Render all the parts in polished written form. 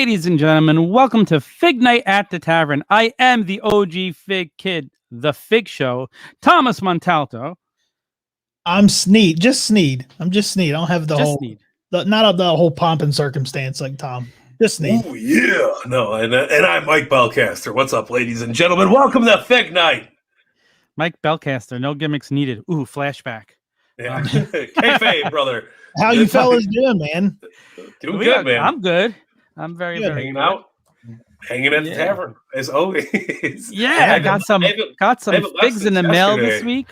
Ladies and gentlemen, welcome to Fig Night at the Tavern. I am the OG Fig Kid, the Fig Show, Thomas Montalto. I'm Snead, just Snead. I'm just Snead. I don't have the Just whole, Snead. not the whole pomp and circumstance like Tom. Just Snead. Oh yeah, no, and I'm Mike Belcaster. What's up, ladies and gentlemen? Welcome to Fig Night. Mike Belcaster, no gimmicks needed. Ooh, flashback. Yeah, kayfabe, brother. How you fellas doing, man? Doing good, man. I'm good. I'm very hanging good. out, hanging at the tavern as always. Yeah, I got some figs in the mail this week.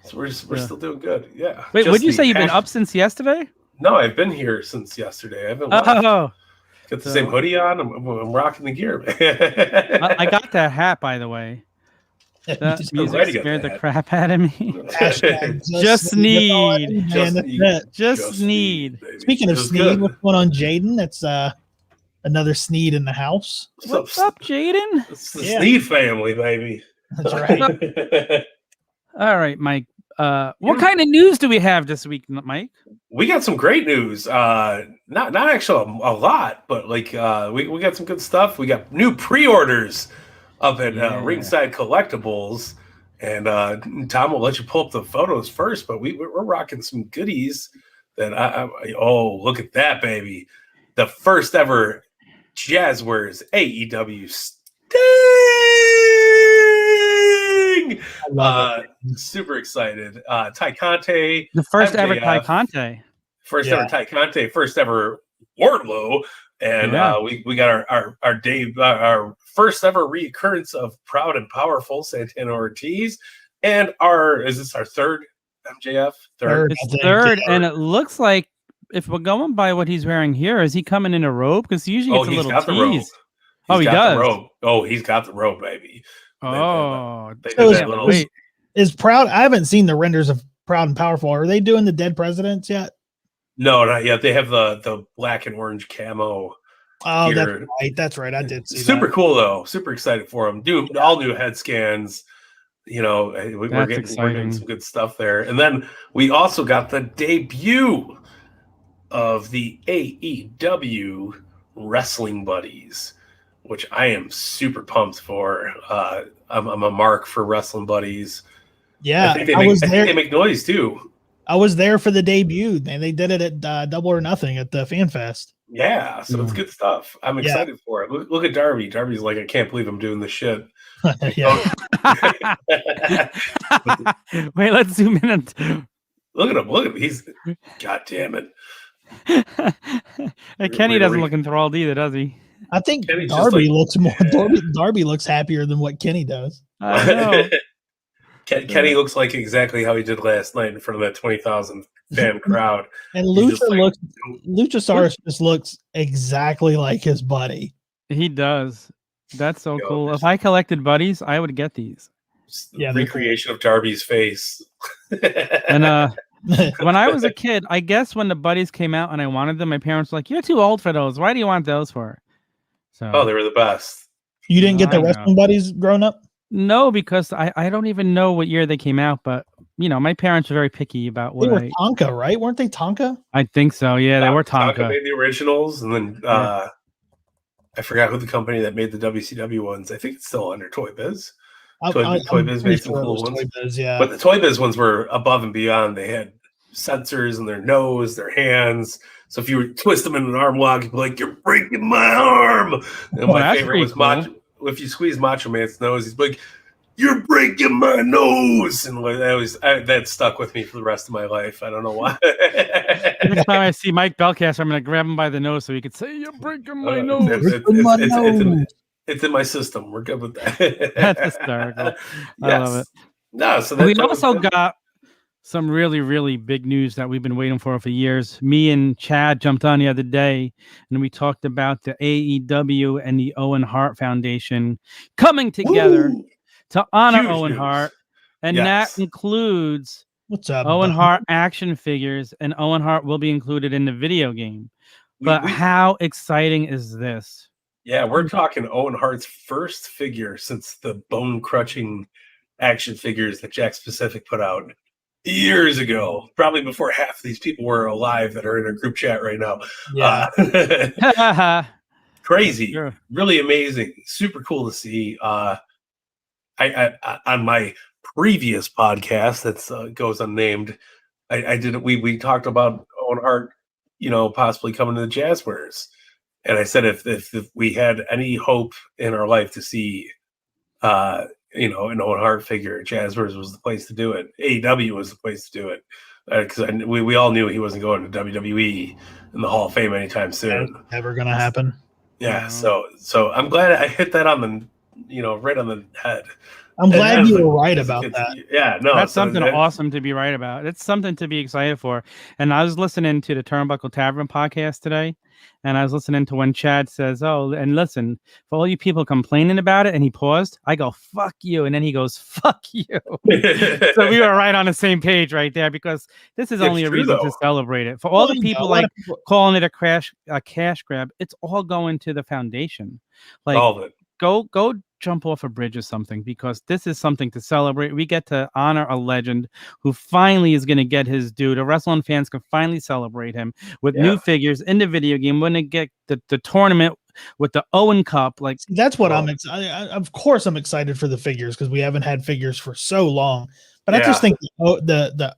So we're still doing good. Yeah. Wait, would you say you've been up since yesterday? No, I've been here since yesterday. I haven't. Oh. Got the same hoodie on. I'm rocking the gear, man. I got that hat, by the way. That music scared the crap out of me. Just Snead. Just Snead. Speaking of Snead, what's going on, Jaden? That's another Snead in the house. What's up, Jaden? It's the Snead family, baby. That's right. All right, Mike. What kind of news do we have this week, Mike? We got some great news. Not actually a lot, but like we got some good stuff. We got new pre-orders up at Ringside Collectibles, and Tom will let you pull up the photos first. But we're rocking some goodies. That look at that, baby! The first ever Jazzwares AEW Sting. Super excited. Ty Conte, the first ever Ty Conte, ever Ty Conte, first ever Wardlow, and we got our first ever reoccurrence of Proud and Powerful Santana Ortiz, and is this our third MJF? It's third, and it looks like if we're going by what he's wearing here, is he coming in a robe? Because usually it's a little tease. He does. Oh, he's got the robe, baby. Is Proud? I haven't seen the renders of Proud and Powerful. Are they doing the Dead Presidents yet? No, not yet. They have the black and orange camo. Oh, that's right. I did see super cool though. Super excited for them. All new head scans. You know, we're getting some good stuff there. And then we also got the debut of the AEW Wrestling Buddies, which I am super pumped for. I'm a mark for Wrestling Buddies. Yeah, I think they make noise too. I was there for the debut, and they did it at Double or Nothing at the Fan Fest. Yeah, so it's good stuff. I'm excited for it. Look at Darby. Darby's like, I can't believe I'm doing this shit. Wait, let's zoom in. Look at him. He's, God damn it. Kenny doesn't look enthralled either, does he? I think Darby looks more. Darby looks happier than what Kenny does. I know. Kenny looks like exactly how he did last night in front of that 20,000 fan crowd. And Luchasaurus just looks exactly like his buddy. He does. That's so cool. If I collected buddies, I would get these. Recreation of Darby's face. And when I was a kid, I guess when the buddies came out and I wanted them, my parents were like, "You're too old for those. Why do you want those for?" So, they were the best. You didn't get the Wrestling Buddies growing up? No, because I don't even know what year they came out, but my parents were very picky about what they were Tonka, right? Weren't they Tonka? I think so. Yeah, they were Tonka. Tonka made the originals, and then I forgot who the company that made the WCW ones. I think it's still under Toy Biz. Toy Biz made some cool ones. But the Toy Biz ones were above and beyond. They had sensors in their nose, their hands. So if you were twist them in an arm lock, you'd be like, "You're breaking my arm." And my favorite was Macho. If you squeeze Macho Man's nose, he's like, "You're breaking my nose," and that stuck with me for the rest of my life. I don't know why. Next time I see Mike Belcaster, I'm gonna grab him by the nose so he could say, "You're breaking my nose." It's in my system. We're good with that. That's hysterical. I love it. No, so we also got some really, really big news that we've been waiting for years. Me and Chad jumped on the other day, and we talked about the AEW and the Owen Hart Foundation coming together to honor Owen Hart, and that includes Owen Hart action figures, and Owen Hart will be included in the video game. But how exciting is this? Yeah, we're talking Owen Hart's first figure since the bone-crushing action figures that Jack Pacific put out years ago, probably before half these people were alive that are in a group chat right now. Yeah. crazy, really amazing, super cool to see. I on my previous podcast that goes unnamed, I did we talked about Owen Hart, possibly coming to the Jazzwares, and I said if we had any hope in our life to see, an Owen Hart figure, Jazzwares was the place to do it. AEW was the place to do it, because we all knew he wasn't going to WWE in the Hall of Fame anytime soon. That's never gonna happen. Yeah, so I'm glad I hit that on the right on the head. I'm glad you were right about that. Yeah, no, that's something awesome to be right about. It's something to be excited for. And I was listening to the Turnbuckle Tavern podcast today, and I was listening to when Chad says, "Oh, and listen, for all you people complaining about it," and he paused. I go, "Fuck you," and then he goes, "Fuck you." So we were right on the same page right there, because this is only a reason to celebrate it. For all the people calling it a cash grab, it's all going to the foundation. Like, all of it. Go jump off a bridge or something, because this is something to celebrate. We get to honor a legend who finally is going to get his due. The wrestling fans can finally celebrate him with new figures in the video game when they get the tournament with the Owen Cup. Like, that's what I'm excited. Of course, I'm excited for the figures, because we haven't had figures for so long. But I just think the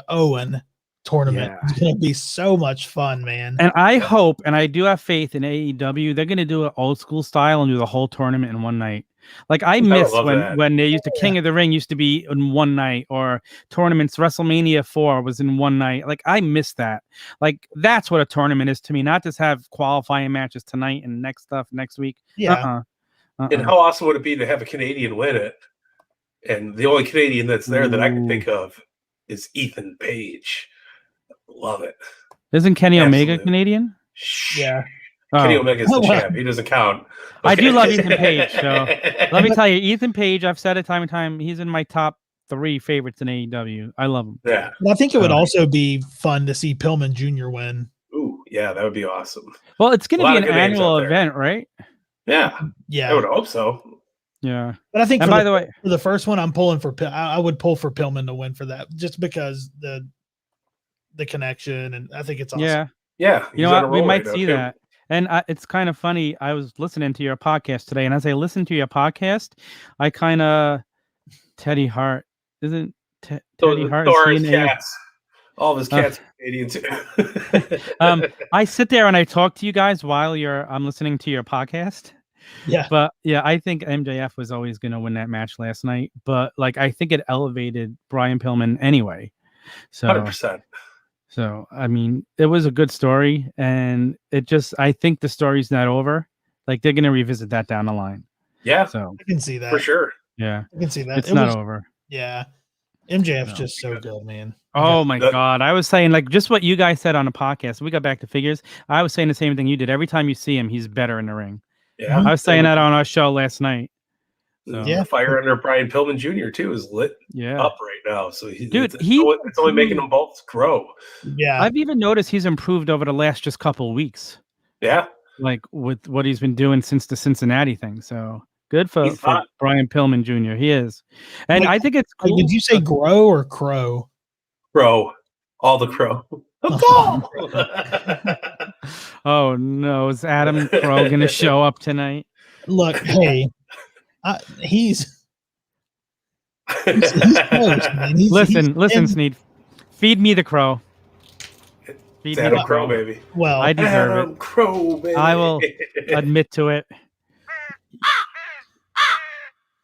Owen tournament is going to be so much fun, man. And I hope, and I do have faith in AEW, they're going to do it old school style and do the whole tournament in one night. Like, I miss when they used to King of the Ring used to be in one night, or tournaments, WrestleMania 4 was in one night. Like, I miss that. Like, that's what a tournament is to me, not just have qualifying matches tonight and next week. Yeah. And how awesome would it be to have a Canadian win it? And the only Canadian that's there that I can think of is Ethan Page. Love it. Isn't Kenny Omega Canadian? Yeah. Kenny Omega's the champ. He doesn't count. Okay. I do love Ethan Page. So let me tell you, Ethan Page, I've said it time and time, he's in my top 3 favorites in AEW. I love him. Yeah. But I think it would also be fun to see Pillman Jr. win. Ooh, yeah, that would be awesome. Well, it's going to be an annual event, right? Yeah. Yeah. I would hope so. Yeah. But I think, by the way, for the first one, I'm pulling for I would pull for Pillman to win for that, just because the connection, and I think it's awesome. Yeah. You know what? We might see that. And it's kind of funny. I was listening to your podcast today, and as I listened to your podcast, I kind of Teddy Hart isn't Teddy Hart. Thor's cats. All of his cats are Canadian too. I sit there and I talk to you guys while I'm listening to your podcast. Yeah. But yeah, I think MJF was always going to win that match last night. But like, I think it elevated Brian Pillman anyway. So 100%. So, I mean, it was a good story, and I think the story's not over. Like, they're going to revisit that down the line. Yeah. So I can see that. For sure. Yeah. I can see that. It's not over. Yeah. MJF's just so good, man. Oh, my God. I was saying, like, just what you guys said on the podcast. We got back to figures. I was saying the same thing you did. Every time you see him, he's better in the ring. Yeah. I was saying that on our show last night. So. Yeah, the fire under Brian Pillman Jr. too is lit up right now. So it's only making them both grow. Yeah, I've even noticed he's improved over the last just couple of weeks. Yeah, like with what he's been doing since the Cincinnati thing. So good for Brian Pillman Jr. He is, and I think it's cool. Did you say grow or crow? Crow, all the crow. Oh no, is Adam Crow gonna show up tonight? Look, hey. He's close, man. Listen, Snead. Feed me the crow. Feed me the crow, baby. Well, I deserve it. Crow, baby. I will admit to it.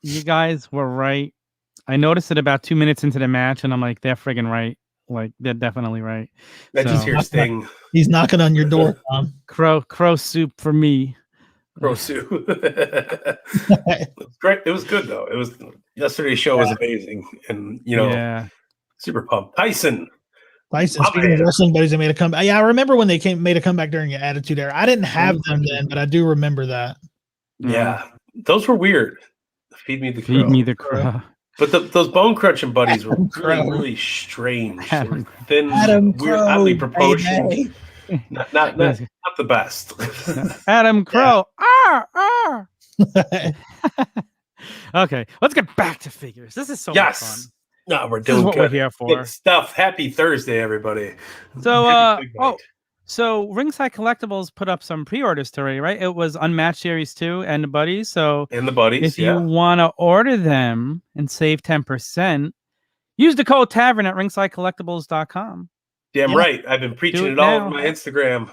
You guys were right. I noticed it about 2 minutes into the match, and I'm like, they're friggin' right. Like, they're definitely right. That's just your sting. He's knocking on your door, Tom. Crow soup for me. Rosu. Great. It was good though. Yesterday's show was amazing, and super pumped. Tyson. Speaking of wrestling buddies, they made a comeback. Yeah, I remember when they made a comeback during the Attitude Era. I didn't have them then, but I do remember that. Yeah, those were weird. Feed me the crow. Feed me the crow. But those bone crunching buddies were really strange. Thin, weird, oddly proportioned. Not the best. Adam Crow. Okay, let's get back to figures. This is so much fun. No, we're doing what good. We're here for. Good stuff. Happy Thursday, everybody. So So Ringside Collectibles put up some pre-orders today, right? It was Unmatched Series 2 and the Buddies. So And the Buddies, if you want to order them and save 10%, use the code TAVERN at ringsidecollectibles.com. Damn right. I've been preaching it all over my Instagram.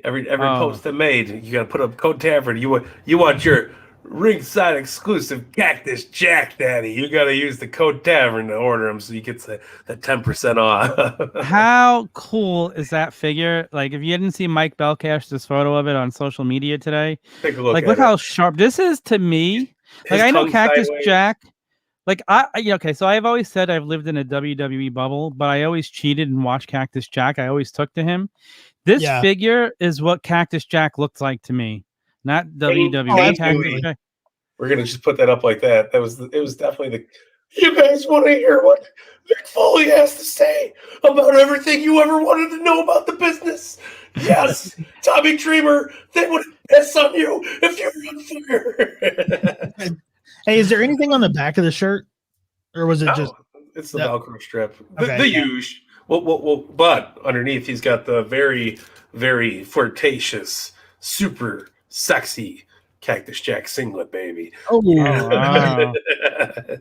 Every post I made, you got to put up code TAVERN. You want your Ringside exclusive Cactus Jack Daddy. You got to use the code TAVERN to order them so you get the 10% off. How cool is that figure? Like, if you didn't see Mike Belcash's photo of it on social media today, take a look. Like, look how sharp this is to me. Like, I know Cactus Jack. Like, okay, so I've always said I've lived in a WWE bubble, but I always cheated and watched Cactus Jack. I always took to him. This figure is what Cactus Jack looked like to me, not WWE Cactus Jack. We're gonna just put that up like that. It was definitely the. You guys want to hear what Mick Foley has to say about everything you ever wanted to know about the business? Yes, Tommy Dreamer, they would piss on you if you were on fire. Hey, is there anything on the back of the shirt, or was it just? It's the Velcro strip, the huge. Well, but underneath he's got the very, very flirtatious, super sexy Cactus Jack singlet, baby. Oh, wow.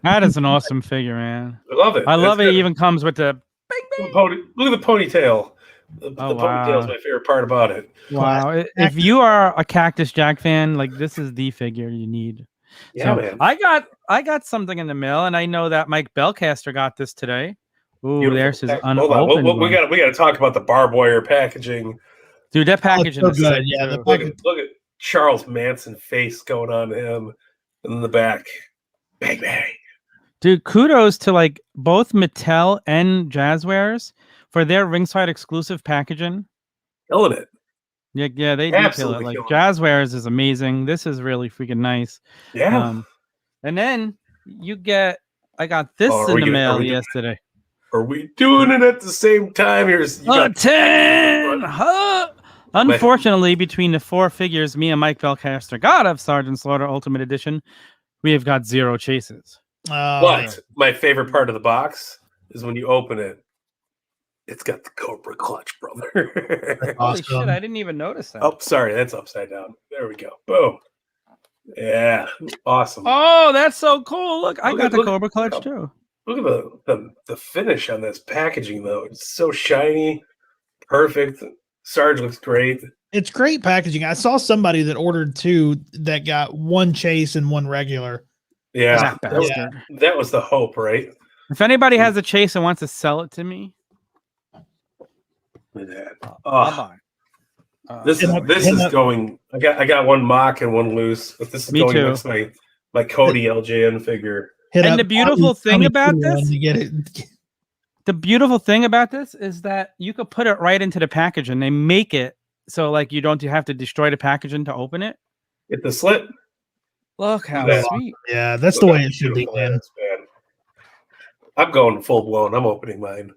That is an awesome figure, man. I love it. I love it. Even comes with the bang, bang. Look at the ponytail. The ponytail is my favorite part about it. Wow. If you are a Cactus Jack fan, like, this is the figure you need. Yeah, so man. I got something in the mail, and I know that Mike Belcaster got this today. Ooh, beautiful. There's his unopened. Hold on. We got to talk about the barbed wire packaging. Dude, that packaging is so good. Yeah, look at Charles Manson face going on to him in the back. Bang bang. Dude, kudos to like both Mattel and Jazzwares for their ringside exclusive packaging. Killing it. Yeah, they do kill it. Like, Jazzwares is amazing. This is really freaking nice. Yeah. And then I got this in the mail yesterday. Are we doing it at the same time? Here's 10. Unfortunately, between the 4 figures me and Mike Belcaster got of Sergeant Slaughter Ultimate Edition, we have got 0 chases. But my favorite part of the box is when you open it, it's got the Cobra clutch, brother. Holy shit, I didn't even notice that. Oh, sorry, that's upside down. There we go. Boom. Yeah, awesome. Oh, that's so cool. Look, I got the Cobra clutch too. Look at the finish on this packaging, though. It's so shiny, perfect. Sarge looks great. It's great packaging. I saw somebody that ordered 2 that got 1 chase and 1 regular. Yeah, that was the hope, right? If anybody has a chase and wants to sell it to me, look at that. This is going. I got 1 mock and 1 loose, but this is me going too. against my Cody LJN figure. And the beautiful thing about this, the beautiful thing about this is that you could put it right into the package, and they make it so like you don't have to destroy the packaging to open it. Get the slit. Look how sweet. Yeah, that's the way it should be, man. I'm going full blown. I'm opening mine.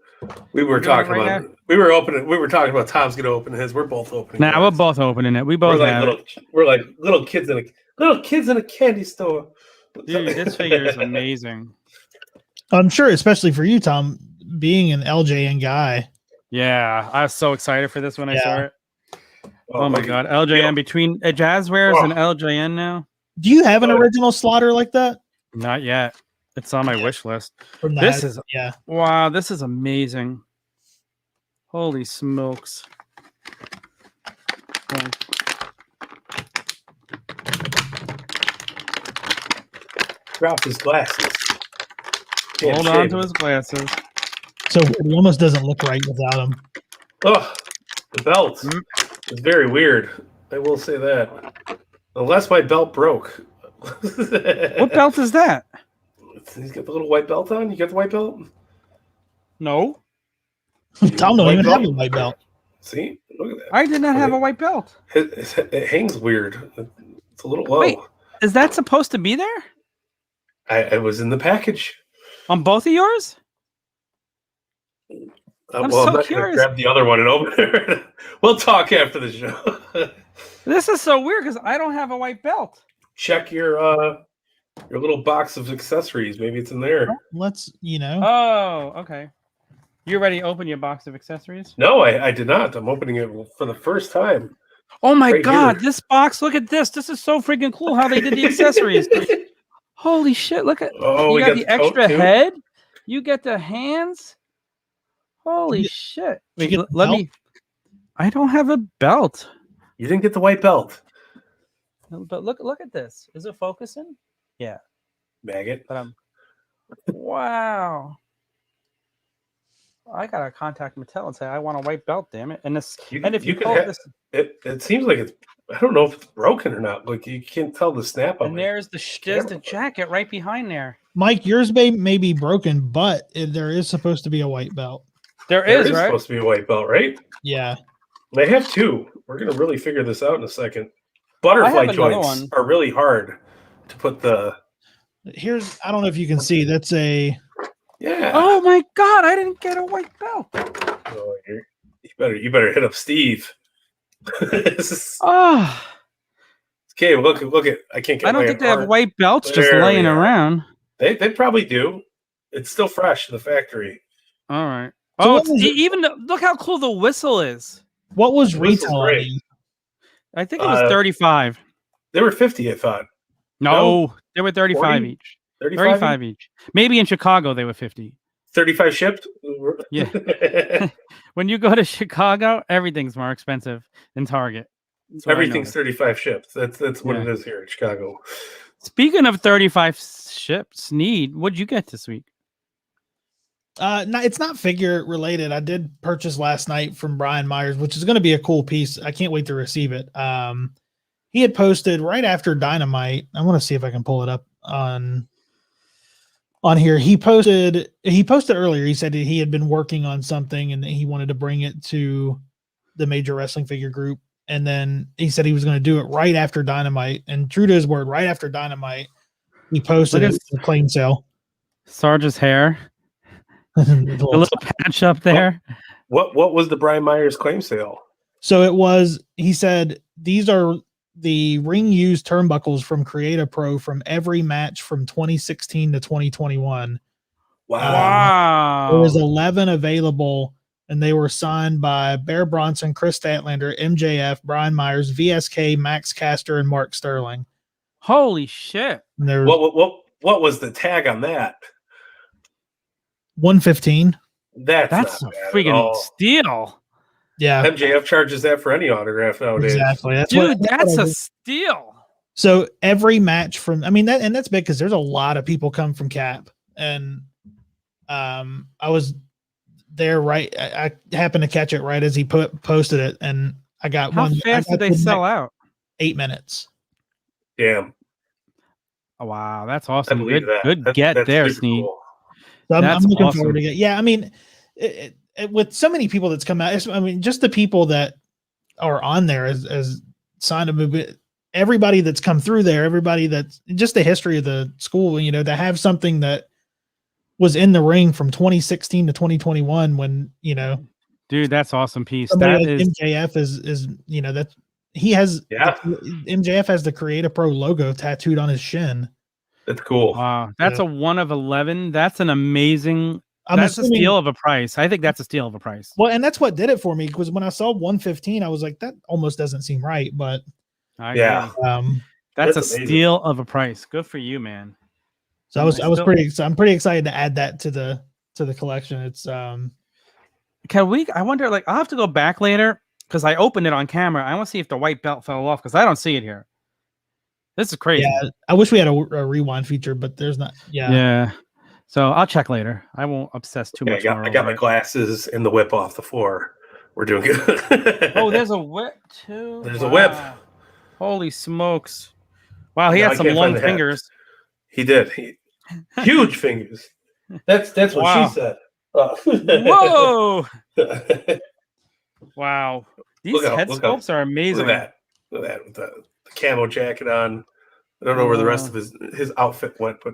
We were talking about. We were talking about Tom's gonna open his. We're both opening. Nah, we're both opening it. We both have. We're like little kids in a candy store. Dude, this figure is amazing. I'm sure, especially for you, Tom, being an LJN guy. Yeah, I was so excited for this when I saw it. Oh my god, LJN between Jazzwares and LJN now. Do you have an original Slaughter like that? Not yet. It's on my wish list. This is wow. This is amazing. Holy smokes! Dropped his glasses. Hold on to his glasses. So he almost doesn't look right without him. Oh, the belt is very weird. I will say that. Unless my belt broke. What belt is that? He's got the little white belt on. You got the white belt? No. Tom don't even have a white belt. See? Look at that. I did not have a white belt. It hangs weird. It's a little low. Wait, is that supposed to be there? I was in the package. On both of yours? I'm not curious. Grab the other one and open it. We'll talk after the show. This is so weird because I don't have a white belt. Check your little box of accessories. Maybe it's in there. Let's, Oh, okay. You ready to open your box of accessories? No, I did not. I'm opening it for the first time. Oh my Right God, here. this box, look at this. This is so freaking cool how they did the accessories. Holy shit, look at you got the extra head. You get the hands. Holy shit. Wait, let me. I don't have a belt. You didn't get the white belt. But look at this. Is it focusing? Yeah. Maggot. But wow. I gotta contact Mattel and say I want a white belt, damn it. And this if you pull this, it seems like it's, I don't know if it's broken or not. Like you can't tell the snap of it. And there's the jacket right behind there. Mike, yours may be broken, but there is supposed to be a white belt. There is right? supposed to be a white belt, right? Yeah. They have two. We're gonna really figure this out in a second. Butterfly joints are really hard to put the. Here's, I don't know if you can see. That's a. Yeah. Oh my God! I didn't get a white belt. Oh, you better hit up Steve. Oh. Okay, look at. I can't get. I don't think they have white belts just laying around. They probably do. It's still fresh in the factory. All right. So even look how cool the whistle is. What was retail? I think it was 35. They were 50, I thought. No, they were 35 each. 35 each. Maybe in Chicago they were 50. 35 shipped? Yeah. When you go to Chicago, everything's more expensive than Target. Everything's 35 shipped. That's what it is here in Chicago. Speaking of 35 shipped, Snead, what'd you get this week? No, it's not figure related. I did purchase last night from Brian Myers, which is going to be a cool piece. I can't wait to receive it. He had posted right after Dynamite. I want to see if I can pull it up on here. He posted earlier. He said he had been working on something and he wanted to bring it to the Major Wrestling Figure Group. And then he said he was going to do it right after Dynamite. And true to his word, right after Dynamite, he posted it for claim sale. Sarge's hair. The little patch up there. What was the Brian Myers claim sale? So it was, he said, these are the ring used turnbuckles from Create a Pro from every match from 2016 to 2021. Wow. There was 11 available, and they were signed by Bear Bronson, Chris Statlander, MJF, Brian Myers, VSK, Max Caster, and Mark Sterling. Holy shit. What was the tag on that? 115. That's a freaking steal. Yeah. MJF charges that for any autograph nowadays. Exactly. That's a steal. So every match from, I mean, that's big because there's a lot of people come from Cap. And I was there right. I happened to catch it right as he posted it. And I got How fast did they sell out? 8 minutes. Damn. Oh, wow. That's awesome. Good that's get there, Snead. Cool. So I'm looking forward to it. Yeah, I mean, with so many people that's come out, I mean, just the people that are on there as signed a movement, everybody that's come through there, everybody that's just the history of the school, you know, to have something that was in the ring from 2016 to 2021 when, you know. Dude, that's awesome piece. That is MJF is, you know, that he has, MJF has the Create a Pro logo tattooed on his shin. That's cool. Wow. That's a 1 of 11. That's an amazing, that's a steal of a price. I think that's a steal of a price. Well, and that's what did it for me, because when I saw 115, I was like, that almost doesn't seem right, but that's a steal of a price. Good for you, man. So I'm pretty excited to add that to the collection. It's I wonder, like, I'll have to go back later because I opened it on camera. I want to see if the white belt fell off because I don't see it here. This is crazy. Yeah, I wish we had a rewind feature, but there's not. Yeah. So I'll check later. I won't obsess too much. I got my glasses and the whip off the floor. We're doing good. Oh, there's a whip too. There's a whip. Holy smokes! Wow, he had some long fingers. He did. Huge fingers. That's what she said. Whoa! Wow, these head sculpts are amazing. Look at that with the camo jacket on. I don't know where the rest of his outfit went, but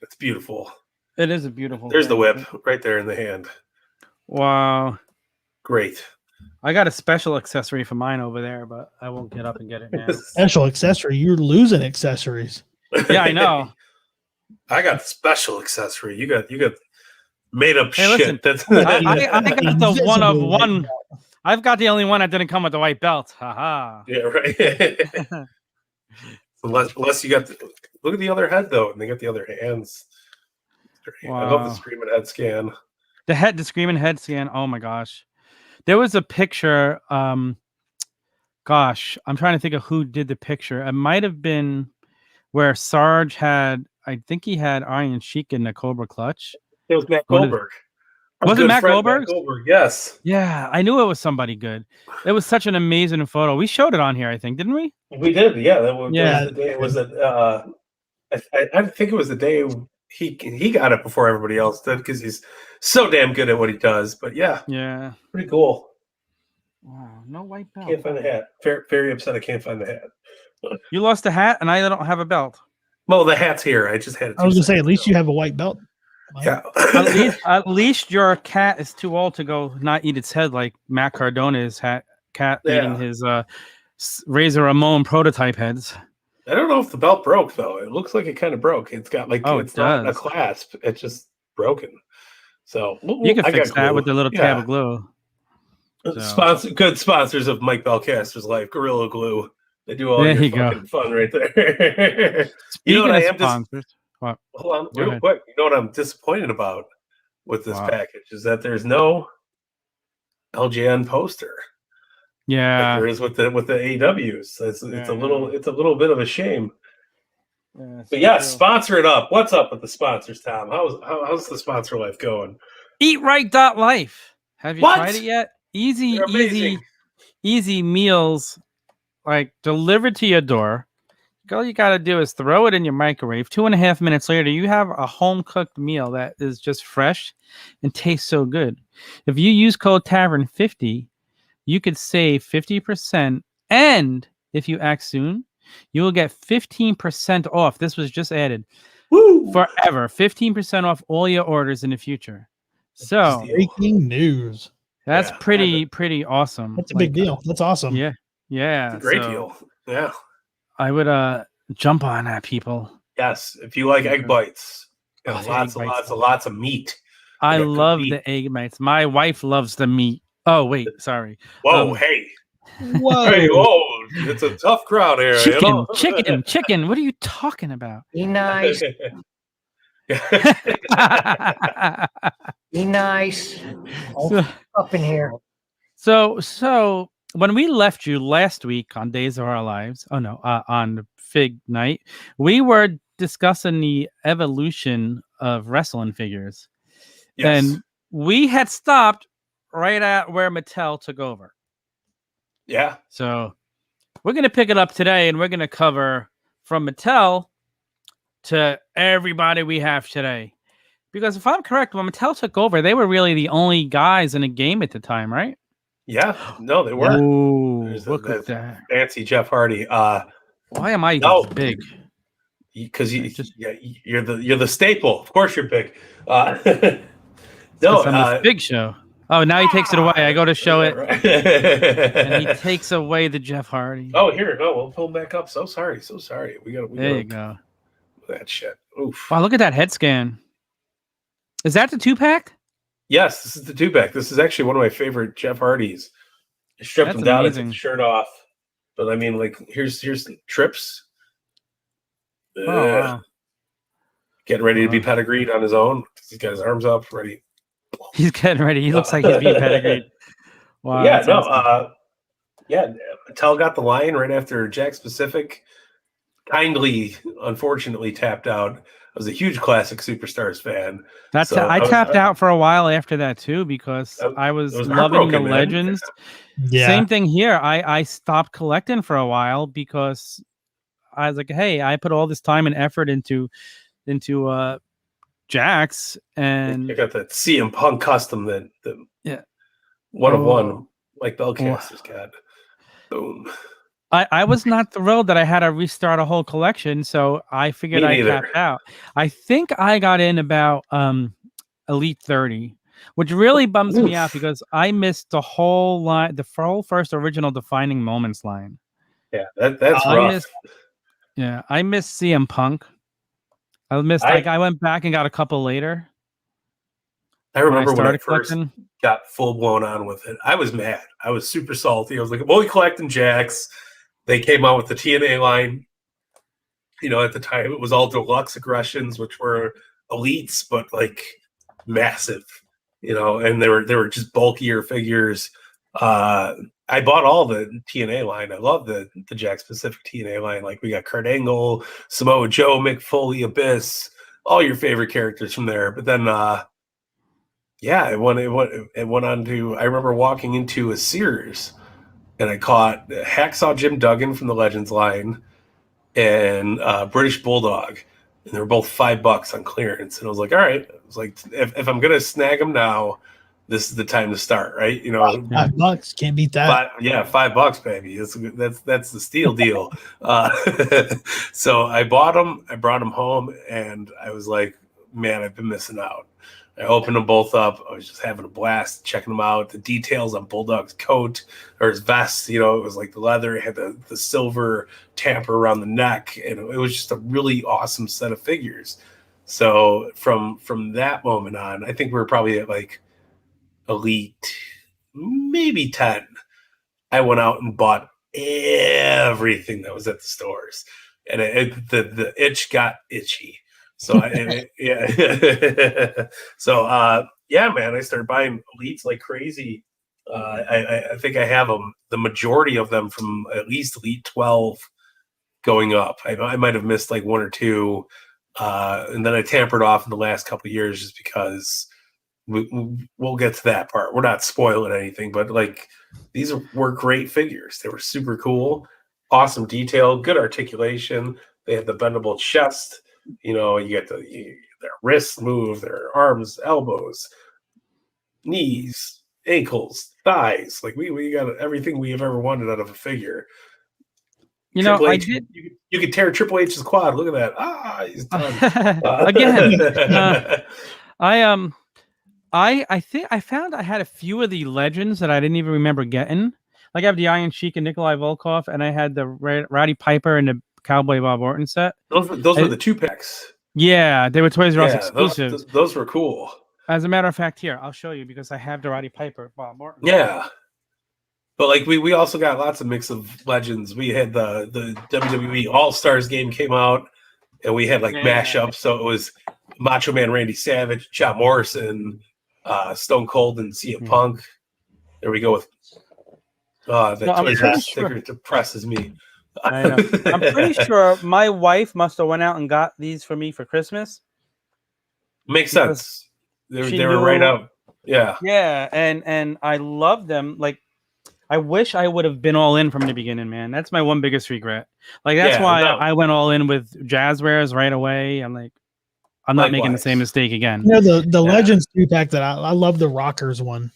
it's beautiful. It is a beautiful. There's the whip right there in the hand. Wow. Great. I got a special accessory for mine over there, but I won't get up and get it now. Special accessory? You're losing accessories. Yeah, I know. I got special accessory. You got made up Hey, shit. listen, I got the one of one. I've got the only one that didn't come with the white belt. Haha. Yeah, right. unless you got look at the other head though, and they got the other hands. Wow. I love the screaming head scan. The screaming head scan. Oh my gosh, there was a picture. Gosh, I'm trying to think of who did the picture. It might have been where Sarge had. I think he had Iron Sheik in the Cobra Clutch. It was Matt Goldberg. Was it Matt Goldberg? Yes. Yeah, I knew it was somebody good. It was such an amazing photo. We showed it on here, I think, didn't we? We did. Yeah, that was the day. It was I think it was the day he got it before everybody else did because he's so damn good at what he does. But yeah, pretty cool. Wow, no white belt. Can't find the hat. Very upset. I can't find the hat. You lost the hat, and I don't have a belt. Well, the hat's here. I just had it. I was gonna say, at least you have a white belt. Yeah. at least your cat is too old to go not eat its head like Matt Cardona's cat eating his Razor Ramon prototype heads. I don't know if the belt broke though. It looks like it kind of broke. It's got like it's not a clasp. It's just broken. So you can fix that with the little tab of glue. So. Good sponsors of Mike Belcaster's life, Gorilla Glue. They do all your fucking fun right there. You know what I am sponsors. Hold on, real quick. You know what I'm disappointed about with this package is that there's no LJN poster. Yeah, like there is with the AEWs. It's a little bit of a shame. Yeah, but yeah, sponsor it up. What's up with the sponsors, Tom? How's the sponsor life going? EatRight.life. Have you tried it yet? Easy meals, like delivered to your door. All you got to do is throw it in your microwave. 2.5 minutes later, you have a home-cooked meal that is just fresh and tastes so good. If you use code TAVERN50, you could save 50%. And if you act soon, you will get 15% off. This was just added. Woo! Forever. 15% off all your orders in the future. So, breaking news. That's pretty awesome. That's a big deal. That's awesome. Yeah. Yeah. It's a great deal. Yeah. I would jump on that, people. Yes, if you like egg bites, lots of meat. I love the egg bites. My wife loves the meat. Oh wait, sorry. Whoa, hey. Whoa. Hey, whoa. It's a tough crowd here. Chicken. What are you talking about? Be nice. Be nice. Up in here. So when we left you last week on Days of Our Lives, on Fig Night, we were discussing the evolution of wrestling figures. Yes. And we had stopped right at where Mattel took over. Yeah. So we're going to pick it up today, and we're going to cover from Mattel to everybody we have today. Because if I'm correct, when Mattel took over, they were really the only guys in the game at the time, right? Yeah, no, they were. Ooh, look at that fancy Jeff Hardy. Why am I this big? Because you're the staple. Of course, you're big. No, the Big Show. Oh, now he takes it away. I go to show it, and he takes away the Jeff Hardy. Oh, here, no, we'll pull him back up. So sorry. We there you go. That shit. Oof. Wow, look at that head scan. Is that the 2-pack? Yes, this is the 2-pack. This is actually one of my favorite Jeff Hardys. I stripped him down and took the shirt off. But I mean, like, here's Trips. Wow. Getting ready to be pedigreed on his own. He's got his arms up, ready. He's getting ready. He looks like he's being pedigreed. Wow. Yeah, no. Awesome. Mattel got the line right after Jack Specific kindly, unfortunately, tapped out. I was a huge Classic Superstars fan. I tapped out for a while after that too because I was loving the Legends. Yeah. Same thing here. I stopped collecting for a while because I was like, hey, I put all this time and effort into Jax, and I got that CM Punk custom that one of one like Belcaster's got. Boom. I was not thrilled that I had to restart a whole collection, so I figured I'd tap out. I think I got in about Elite 30, which really bums me out because I missed the whole line, the whole first original Defining Moments line. Yeah, that's rough. I missed CM Punk. I went back and got a couple later. I remember when I started first collecting. got full blown on with it. I was mad. I was super salty. I was like, I'm only collecting Jacks. They came out with the TNA line. At the time, it was all deluxe aggressions, which were elites, but like massive. And they were just bulkier figures. I bought all the TNA line. I love the Jack Pacific TNA line. Like we got Kurt Angle, Samoa Joe, Mick Foley, Abyss, all your favorite characters from there. But then, it went on to. I remember walking into a Sears, and I caught Hacksaw Jim Duggan from the Legends line and British Bulldog, and they were both $5 on clearance. And I was like, all right. I was like, if I'm gonna snag them now, this is the time to start, right? $5 can't beat that. $5, baby. That's the steal deal. So I bought them. I brought them home, and I was like, man, I've been missing out. I opened them both up. I was just having a blast checking them out. The details on Bulldog's coat or his vest, it was like the leather. It had the silver tamper around the neck, and it was just a really awesome set of figures. So from that moment on, I think we were probably at like Elite, maybe 10. I went out and bought everything that was at the stores, and the itch got itchy. So man, I started buying elites like crazy. I think I have them, the majority of them from at least Elite 12 going up. I might have missed like one or two, and then I tampered off in the last couple of years just because we'll get to that part. We're not spoiling anything, but like these were great figures. They were super cool, awesome detail, good articulation. They had the bendable chest. You get their wrists move, their arms, elbows, knees, ankles, thighs. Like we got everything we have ever wanted out of a figure. Triple H, you could tear Triple H's quad. Look at that. He's done. Again, I think I found I had a few of the Legends that I didn't even remember getting. Like I have the Iron Sheik and Nikolai Volkov, and I had the Roddy Piper and the Cowboy Bob Orton set. Those were the 2-packs. Yeah, they were Toys R Us exclusives. Those were cool. As a matter of fact, here I'll show you because I have the Roddy Piper Bob Orton. Yeah, but like we also got lots of mix of Legends. We had the WWE All Stars game came out, and we had like mashups. So it was Macho Man Randy Savage, John Morrison, Stone Cold, and CM Punk. There we go with Toys R Us sticker depresses me. I know. I'm pretty sure my wife must have went out and got these for me for Christmas. Makes sense. They were right out. Yeah. Yeah, and I love them. Like, I wish I would have been all in from the beginning, man. That's my one biggest regret. Like, that's why I went all in with Jazzwares right away. I'm like, I'm not making the same mistake again. The Legends 2-pack that I love the Rockers one.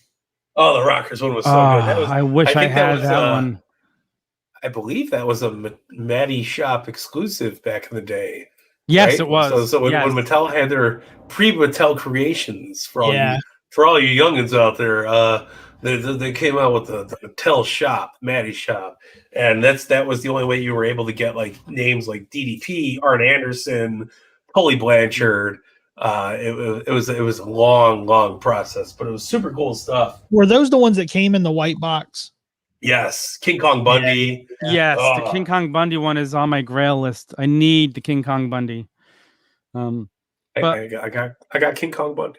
Oh, the Rockers one was so good. I wish I had that one. I believe that was a Matty Shop exclusive back in the day. Yes, right? It was. So when Mattel had their pre-Mattel creations for all you youngins out there, they came out with the Mattel Shop, Matty Shop, and that was the only way you were able to get like names like DDP, Arn Anderson, Tully Blanchard. It was a long process, but it was super cool stuff. Were those the ones that came in the white box? Yes, King Kong Bundy. Yes, the King Kong Bundy one is on my grail list. I need the King Kong Bundy. I got King Kong Bundy.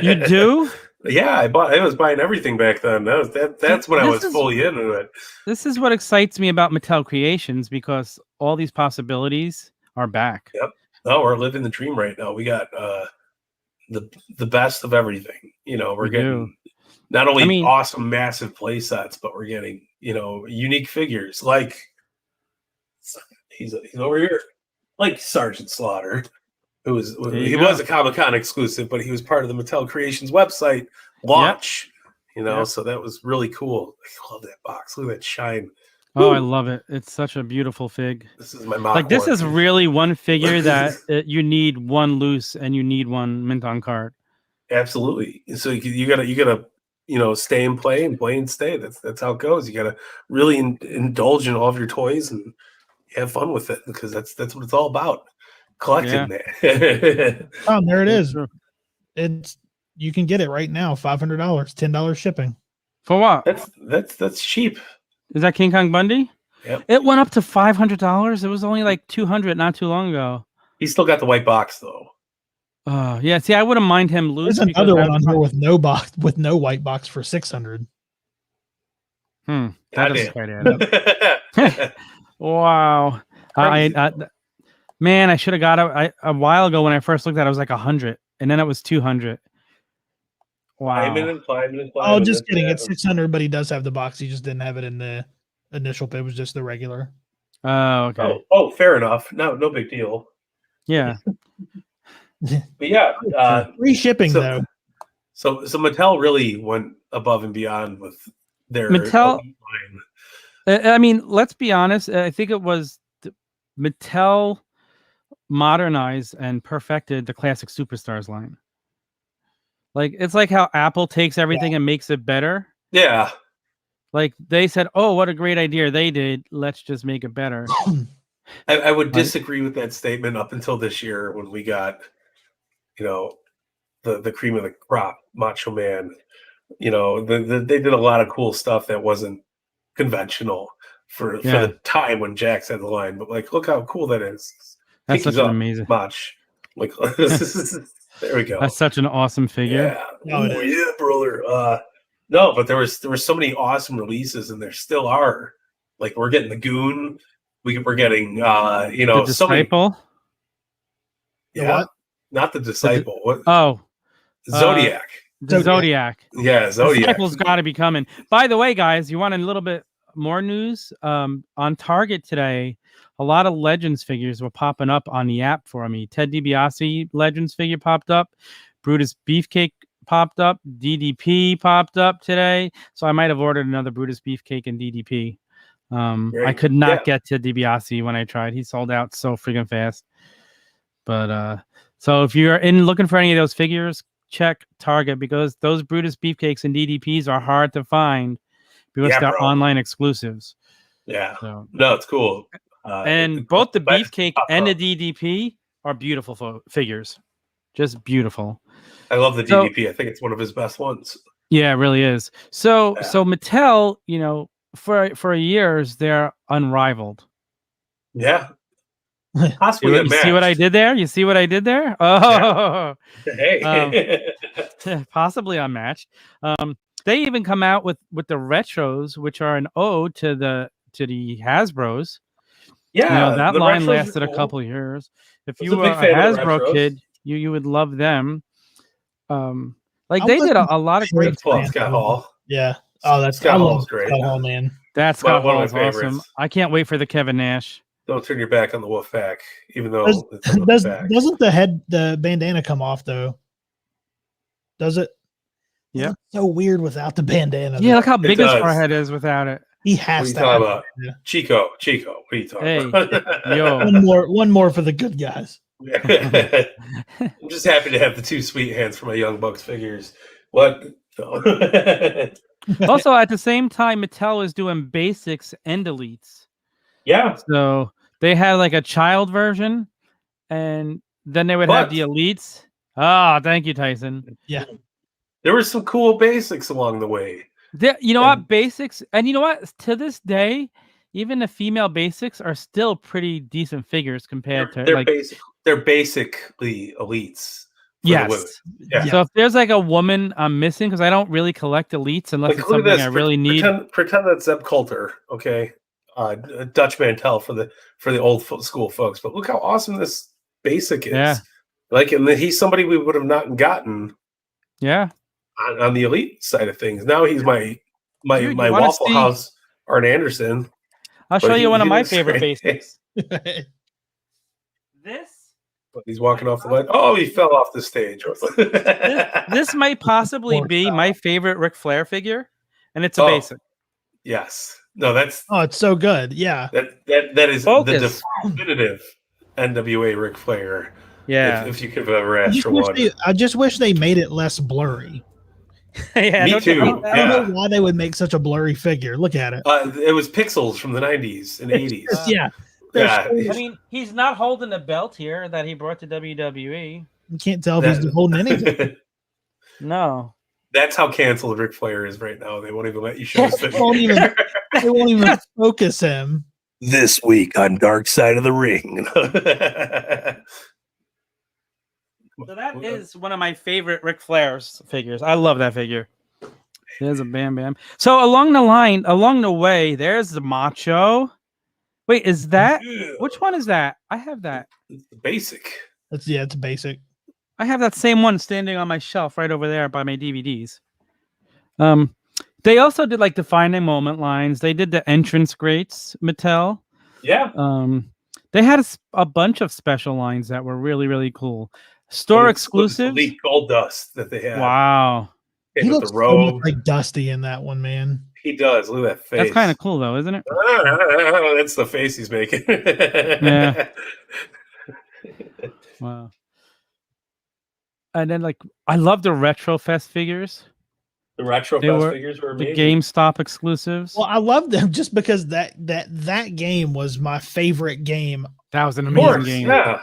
You do? Yeah, I was buying everything back then. That's when I was fully into it. This is what excites me about Mattel Creations because all these possibilities are back. Yep. No, we're living the dream right now. We got the best of everything. We're getting not only awesome, massive play sets, but we're getting, unique figures. Like he's over here, like Sergeant Slaughter, who was a Comic-Con exclusive, but he was part of the Mattel Creations website launch. So that was really cool. I love that box. Look at that shine. Oh, I love it. It's such a beautiful fig. This is my mom. Like this is really one figure that you need one loose and you need one mint on card. Absolutely. So you gotta stay and play and stay. That's how it goes. You gotta really indulge in all of your toys and have fun with it because that's what it's all about. Collecting that. There it is. It's you can get it right now. $500, $10 shipping. For what? That's cheap. Is that King Kong Bundy? Yep. It went up to $500. It was only like $200 not too long ago. He's still got the white box though. Yeah. See, I wouldn't mind him loose. There's another one on here with no box, with no white box for $600. That doesn't quite add up. Wow. Man, I should have got it a while ago when I first looked at it. I was like 100, and then it was 200. Wow. Climbing. Oh, just kidding. It's 600, but he does have the box. He just didn't have it in the initial bid. It was just the regular. Oh, okay. Oh, fair enough. No big deal. Yeah. But yeah, free shipping though. So Mattel really went above and beyond with their Mattel. line. I mean, let's be honest. I think it was Mattel modernized and perfected the classic Superstars line. Like, it's like how Apple takes everything and makes it better. Yeah. Like, they said, oh, what a great idea they did. Let's just make it better. I would disagree with that statement up until this year when we got, the cream of the crop, Macho Man. They did a lot of cool stuff that wasn't conventional for the time when Jax had the line. But, like, look how cool that is. That's such an amazing match. Like, there we go. That's such an awesome figure. Yeah, yeah, brother. No, but there was so many awesome releases, and there still are. Like, we're getting the Goon. We're getting the Disciple. What? Not the Disciple. Zodiac. Zodiac. Yeah, Zodiac. Disciple's got to be coming. By the way, guys, you want a little bit more news? On Target today, a lot of Legends figures were popping up on the app for me. Ted DiBiase Legends figure popped up. Brutus Beefcake popped up. DDP popped up today. So I might have ordered another Brutus Beefcake and DDP. I could not get to DiBiase when I tried. He sold out so freaking fast. But so if you're looking for any of those figures, check Target, because those Brutus Beefcakes and DDPs are hard to find because they're online exclusives. Yeah. So, no, it's cool. And both the Beefcake and the DDP are beautiful figures. Just beautiful. I love the DDP. I think it's one of his best ones. Yeah, it really is. So Mattel, for years, they're unrivaled. Yeah. You see what I did there? You see what I did there? Oh, hey. Possibly unmatched. They even come out with the retros, which are an ode to the Hasbros. Yeah, that line lasted a couple years. If you were a Hasbro kid, you would love them. They did a lot of great stuff. Scott Hall. Yeah. Oh, that's Scott Hall's great. Scott Hall, man. That's Scott Hall is awesome. I can't wait for the Kevin Nash. Don't turn your back on the Wolfpack, even though doesn't the bandana come off though? Does it? Yeah. So weird without the bandana. Yeah, look how big his forehead is without it. He has to. What are you talking about? Chico. What are you talking about? Yo. One more for the good guys. I'm just happy to have the two sweet hands for my Young Bucks figures. What? Also, at the same time, Mattel is doing basics and elites. Yeah. So they had like a child version, and then they would have the elites. Thank you, Tyson. Yeah. There were some cool basics along the way. What? Basics. And you know what? To this day, even the female basics are still pretty decent figures compared to they're basically elites. Yes. Yeah. So if there's like a woman I'm missing, because I don't really collect elites unless it's something I really need. Pretend that's Zeb Coulter, okay? Dutch Mantel for the old school folks. But look how awesome this basic is. Yeah. And he's somebody we would have not gotten. Yeah. On the elite side of things. Now he's my Waffle House Arn Anderson. I'll show you one of my favorite basics. This. But he's walking off the ledge. Oh, he fell off the stage. this might possibly be my favorite Ric Flair figure, and it's a basic. Yes. No, that's. Oh, it's so good. Yeah. That is the definitive NWA Ric Flair. Yeah. If you could have ever asked for one. I just wish they made it less blurry. Yeah, Me too. I don't know why they would make such a blurry figure. Look at it. It was pixels from the 90s and 80s. Yeah. Yeah. I mean, he's not holding a belt here that he brought to WWE. You can't tell if he's holding anything. No. That's how canceled Ric Flair is right now. They won't even let you show his They won't even focus him. This week on Dark Side of the Ring. So that is one of my favorite Ric Flair's figures. I love that figure. There's a Bam Bam. So along the way, there's the Macho. Wait, is that which one is that? I have that. It's the basic. It's basic. I have that same one standing on my shelf right over there by my DVDs. They also did like defining moment lines. They did the entrance greats, Mattel. Yeah. They had a bunch of special lines that were really, really cool. Store exclusives. Elite Gold Dust that they had. Wow. He looks so much like Dusty in that one, man. He does. Look at that face. That's kind of cool, though, isn't it? That's the face he's making. Yeah. Wow. And then, like, I love the Retro Fest figures. The Retro Fest figures were amazing. The GameStop exclusives. Well, I love them just because that game was my favorite game. That was an amazing game. Yeah.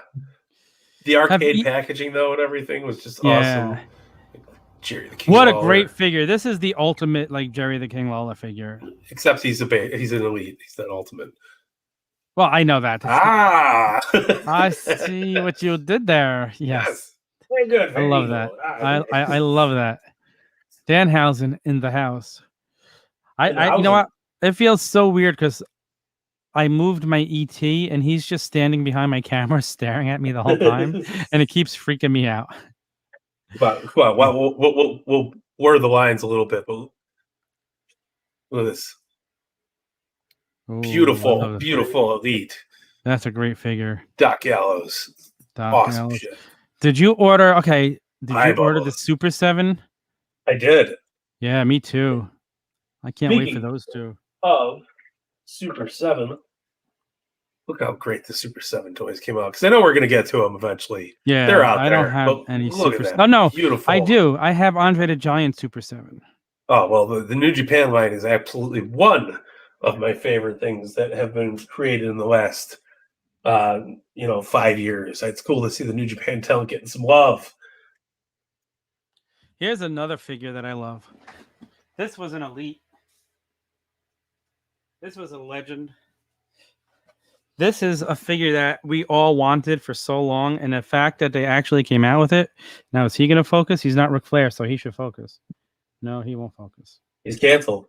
The arcade packaging, though, and everything was just awesome. Jerry the King What Lawler. A great figure. This is the ultimate, like, Jerry the King Lawler figure. Except he's an elite. He's not ultimate. Well, I know that. I see what you did there. Yes. Very good. I love that. I love that. Danhausen in the house. You know what? It feels so weird because I moved my ET and he's just standing behind my camera staring at me the whole time, and it keeps freaking me out. But come on, we'll blur the lines a little bit. But look at this. Ooh, beautiful elite. That's a great figure. Doc Gallows. Awesome shit. Did you order? Okay. Did you order the Super 7? I did. Yeah, me too. I can't wait for those two. Oh, Super 7. Look how great the Super 7 toys came out. Because I know we're going to get to them eventually. Yeah, they're out there. I don't have any Super 7. Oh, no. Beautiful. I do. I have Andre the Giant Super 7. Oh, well, the New Japan line is absolutely one of my favorite things that have been created in the last 5 years. It's cool to see the New Japan talent getting some love. Here's another figure that I love. This was an elite. This was a legend. This is a figure that we all wanted for so long, and the fact that they actually came out with it. Now, is he going to focus? He's not Ric Flair, so he should focus. No, he won't focus. He's canceled.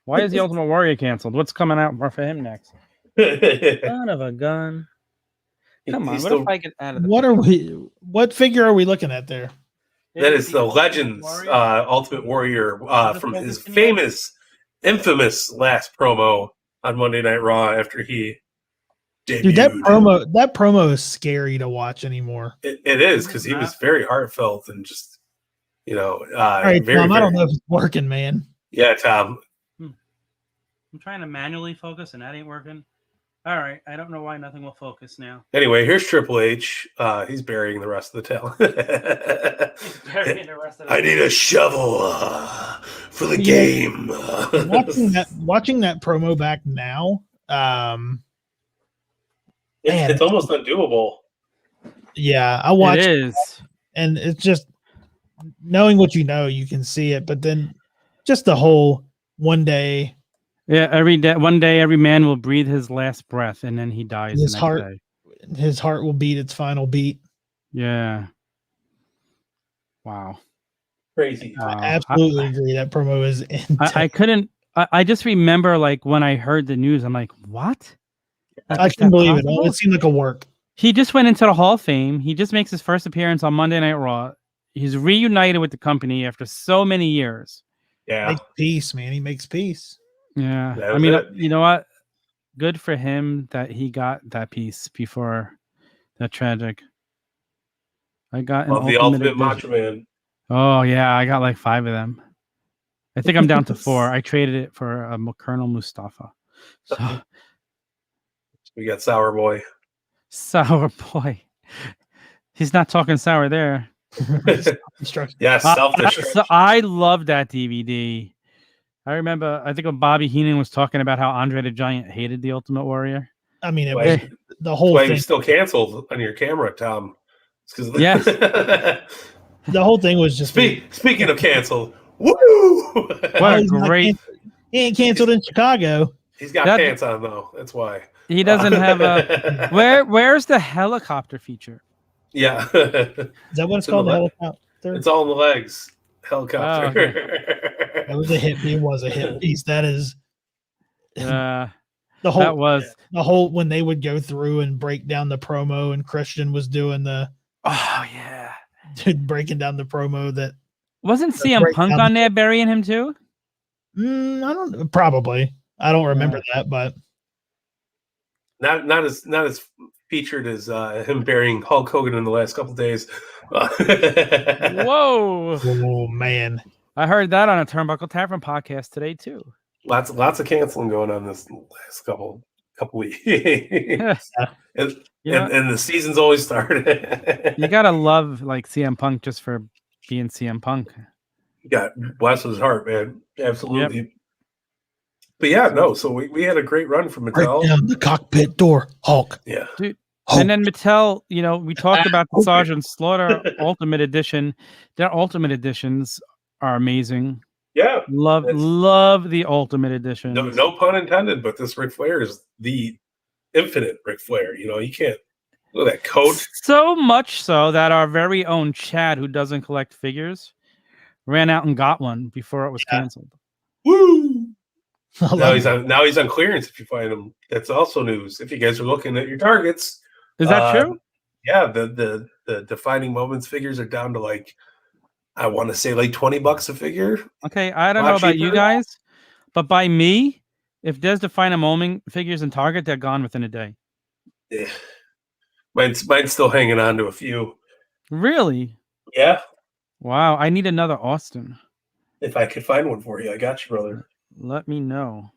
Why is the Ultimate Warrior canceled? What's coming out for him next? Son of a gun. Come on, if I get out of the What figure are we looking at there? That is the Legends Ultimate Warrior from his infamous last promo on Monday Night Raw after he debuted. Dude, that promo is scary to watch anymore. It is, because he was very heartfelt and just, all right, Tom, I don't know if it's working, man. Yeah, Tom. I'm trying to manually focus and that ain't working. All right, I don't know why nothing will focus now. Anyway, here's Triple H. He's burying the rest of the talent. I need a shovel for the game. Watching that promo back now, it's almost undoable. Yeah, I watched it is, and it's just knowing what you can see it, but then just the whole one day. Yeah, one day, every man will breathe his last breath, and then he dies. His heart will beat its final beat. Yeah. Wow. Crazy. I absolutely agree. That promo is intense. I couldn't. I just remember, like, when I heard the news, I'm like, what? I couldn't believe it. It seemed like a work. He just went into the Hall of Fame. He just makes his first appearance on Monday Night Raw. He's reunited with the company after so many years. Yeah. Makes peace, man. He makes peace. Yeah. I mean, you know what? Good for him that he got that piece before that tragic. I got the Ultimate Macho Man. Oh, yeah. I got like 5 of them. I think I'm down to 4. I traded it for Colonel Mustafa. So we got Sour Boy. Sour Boy. He's not talking sour there. Yes, self-destruction. I love that DVD. I remember, I think when Bobby Heenan was talking about how Andre the Giant hated the Ultimate Warrior. I mean, it was the whole thing. You're still canceled on your camera, Tom. Yes. The whole thing was just speaking of canceled. Woo! What a great. He ain't canceled in Chicago. He's got pants on though. That's why. He doesn't have a. Where's the helicopter feature? Yeah. Is that what it's called? The helicopter? It's all in the legs. Helicopter. Oh, okay. That was a hit. It was a hit piece. That is. The whole when they would go through and break down the promo, and Christian was doing the. Oh yeah. Breaking down the promo that. Wasn't CM Punk on there burying him too? I don't probably. I don't remember that, but not as featured as him burying Hulk Hogan in the last couple of days. Whoa! Oh man, I heard that on a Turnbuckle Tavern podcast today too. Lots of canceling going on this last couple weeks, and the season's always started. You gotta love like CM Punk just for being CM Punk. Yeah, bless his heart, man. Absolutely. Yep. But yeah, no. So we had a great run from Mattel. Right down the cockpit door, Hulk. Yeah, dude. Hulk. And then Mattel, we talked about the Sergeant Slaughter Ultimate Edition. Their Ultimate Editions are amazing. Yeah, love the Ultimate Edition. No pun intended, but this Ric Flair is the infinite Ric Flair. You can't look at that coat. So much so that our very own Chad, who doesn't collect figures, ran out and got one before it was canceled. Woo! Now he's on clearance if you find him. That's also news. If you guys are looking at your targets, is that true? Yeah, the defining moments figures are down to I want to say $20 a figure. Okay, I don't know about you guys, but by me, if there's defining moment figures in Target, they're gone within a day. Yeah, mine's still hanging on to a few. Really? Yeah. Wow, I need another Austin. If I could find one for you, I got you, brother. Let me know.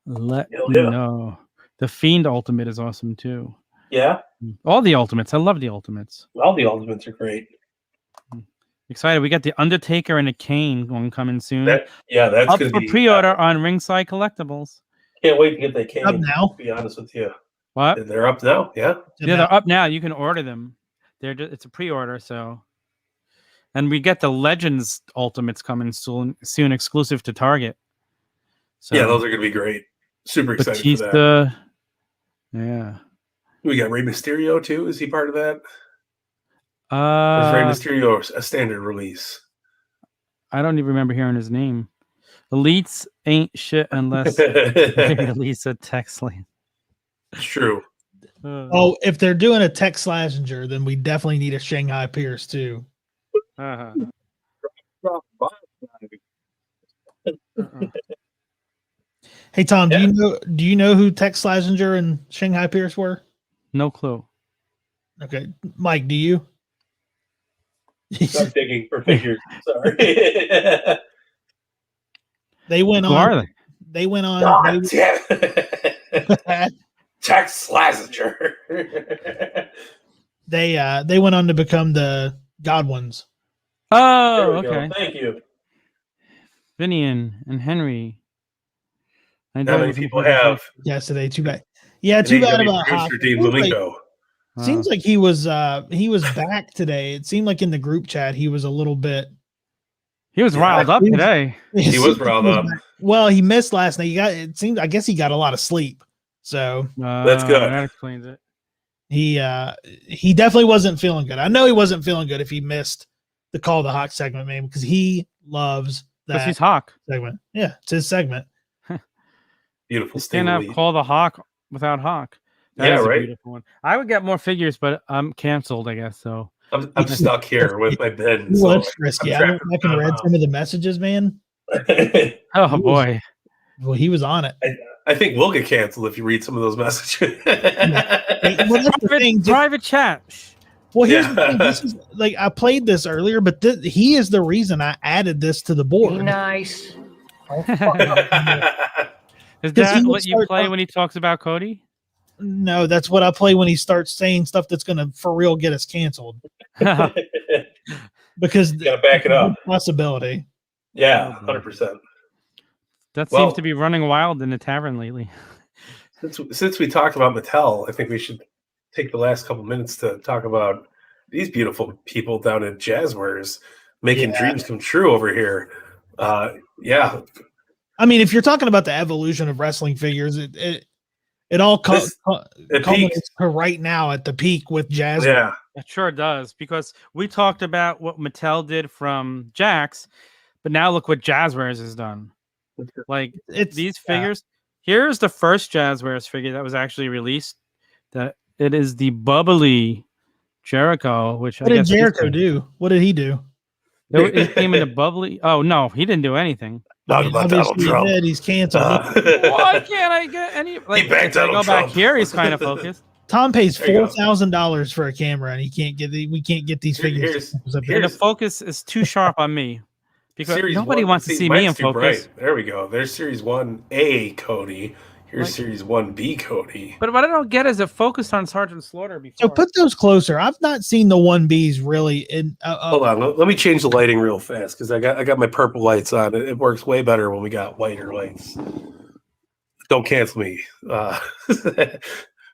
Let me know. The Fiend Ultimate is awesome too. Yeah. All the Ultimates. I love the Ultimates. All the Ultimates are great. Excited. We got the Undertaker and a Kane one coming soon. That's up for pre-order on Ringside Collectibles. Can't wait to get that Kane. Up now. To be honest with you. What? They're up now. Yeah. Yeah, they're up now. You can order them. It's a pre-order, so. And we get the Legends Ultimates coming soon exclusive to Target. So, yeah, those are going to be great. Super excited Batista, for that. Yeah. We got Rey Mysterio too. Is he part of that? Is Rey Mysterio a standard release? I don't even remember hearing his name. Elites ain't shit unless they release a text lane. It's true. If they're doing a Tex Slazenger, then we definitely need a Shanghai Pierce too. Hey Tom, do you know who Tex Slazenger and Shanghai Pierce were? No clue. Okay, Mike, do you? I'm digging for figures. Sorry. They went on. Who are they? They went on. God damn it. Tex Slazenger. They went on to become the Godwins. Oh, okay. Go. Thank you. Finian and Henry. Not many people have. Yesterday, too bad. Yeah, too bad about Dean Seems like he was back today. It seemed like in the group chat he was a little bit. He was riled up today. He was riled up. Well, he missed last night. I guess he got a lot of sleep. So that's good. That explains it. He definitely wasn't feeling good. I know he wasn't feeling good if he missed the Call the Hawk segment, man, because he loves that. Because he's Hawk segment. Yeah, it's his segment. Beautiful. Can't have Call the Hawk without Hawk. That is a beautiful one. I would get more figures, but I'm canceled, I guess. So I'm stuck here with my bin. So that's risky. I went back and read some of the messages, man. Oh boy. Well, he was on it. I think we'll get canceled if you read some of those messages. Private chat. Well, here's the thing. This is I played this earlier, but he is the reason I added this to the board. Be nice. Is that what you play when he talks about Cody? No, that's what I play when he starts saying stuff that's going to for real get us canceled. Because you gotta back it up. Possibility. Yeah, 100%. That seems to be running wild in the tavern lately. Since we talked about Mattel, I think we should take the last couple minutes to talk about these beautiful people down at Jazzwares making dreams come true over here. Yeah. I mean, if you're talking about the evolution of wrestling figures, it all culminates to right now at the peak with Jazzwares. Yeah. It sure does, because we talked about what Mattel did from Jax, but now look what Jazzwares has done. Like these figures. Here's the first Jazzwares figure that was actually released. That it is the bubbly Jericho, which what did Jericho do? What did he do? It came in the bubbly. Oh no, he didn't do anything. Not about Donald Trump. He did. He's canceled. Why can't I get any? Like, he backed Donald Trump. Back here, he's kind of focused. Tom pays $4,000 for a camera, and we can't get these figures. And the focus is too sharp on me because nobody wants to see me in focus. Bright. There we go. There's Series 1A Cody. Here's Series 1B Cody. But what I don't get is it focused on Sergeant Slaughter before. So put those closer. I've not seen the 1Bs really. Hold on. Let me change the lighting real fast because I got my purple lights on. It works way better when we got whiter lights. Don't cancel me.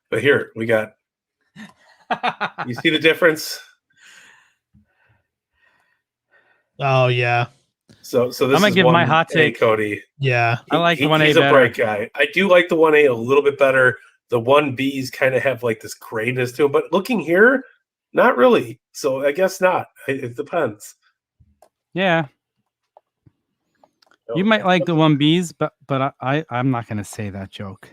But here we got. You see the difference? Oh yeah. So this I'm gonna give my hot take, Cody. Yeah, I like the 1A. He's a bright guy. I do like the 1A a little bit better. The 1Bs kind of have like this grayness to them, but looking here, not really. So I guess not. It depends. Yeah. You might like the 1Bs, but I'm not gonna say that joke.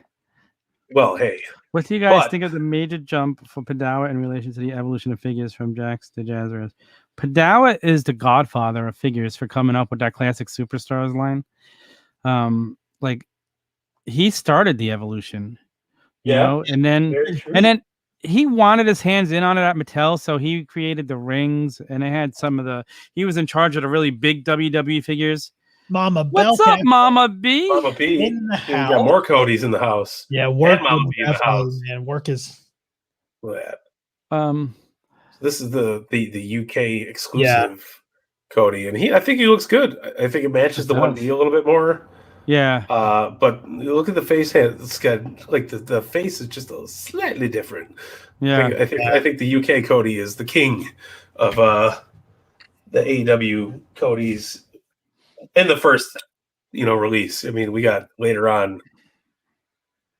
Well, hey. What do you guys think of the major jump for Padawa in relation to the evolution of figures from Jax to Jazzwares? Padawa is the godfather of figures for coming up with that classic superstars line. Like he started the evolution, you know, and then he wanted his hands in on it at Mattel, so he created the rings, and it had he was in charge of the really big WWE figures. Mama What's up, Mama B? Mama B. In the house. We got more Codys in the house. Yeah, work Mama B in the house. Man, work is. Look at that. This is the UK exclusive Cody, and I think he looks good. I think it matches the 1B a little bit more. Yeah. But look at the face hand. It's got like the face is just a slightly different. Yeah. I think the UK Cody is the king of the AEW Codys in the first release. I mean, we got later on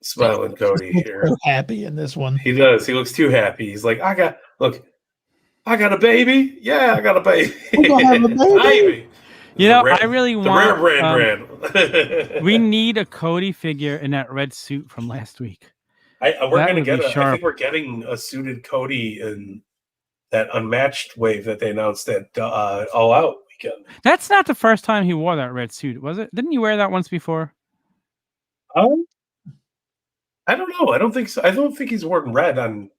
Smiling Cody here. So happy in this one. He does. He looks too happy. He's like, I got a baby. Yeah, I got a baby. Have a baby. I really want the rare brand. We need a Cody figure in that red suit from last week. I think we're getting a suited Cody in that Unmatched wave that they announced at All Out weekend. That's not the first time he wore that red suit, was it? Didn't you wear that once before? I don't know. I don't think so. I don't think he's worn red on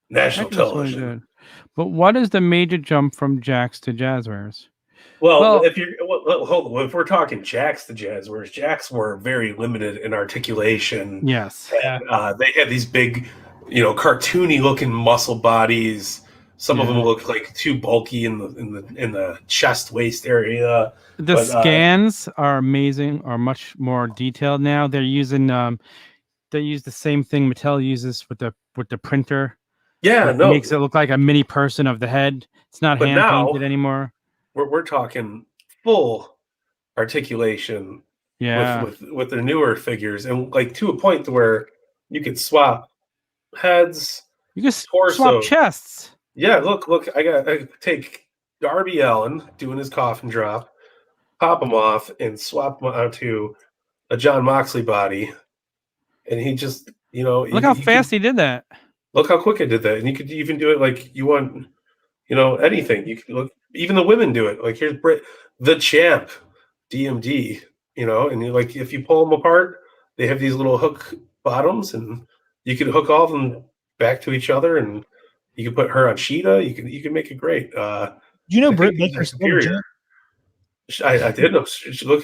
national television. Really, but what is the major jump from Jax to Jazzwares? Well, if we're talking Jax to Jazzwares, Jax were very limited in articulation. Yes. And, they had these big, cartoony looking muscle bodies. Some of them look like too bulky in the chest waist area. The scans are amazing, are much more detailed now. They're using they use the same thing Mattel uses with the printer. Yeah, it makes it look like a mini person of the head. It's not hand painted anymore. We're talking full articulation. Yeah, with their newer figures, and like to a point to where you could swap heads. You can swap chests. Yeah, look! I take Darby Allin doing his coffin drop, pop him off, and swap him onto a John Moxley body, and he just look how fast he did that. Look how quick I did that, and you could even do it like you want, anything. You could look. Even the women do it. Like here's the champ, DMD. And if you pull them apart, they have these little hook bottoms, and you could hook all of them back to each other, and you can put her on Sheeta. You can make it great. Britt Baker's superior? I did know.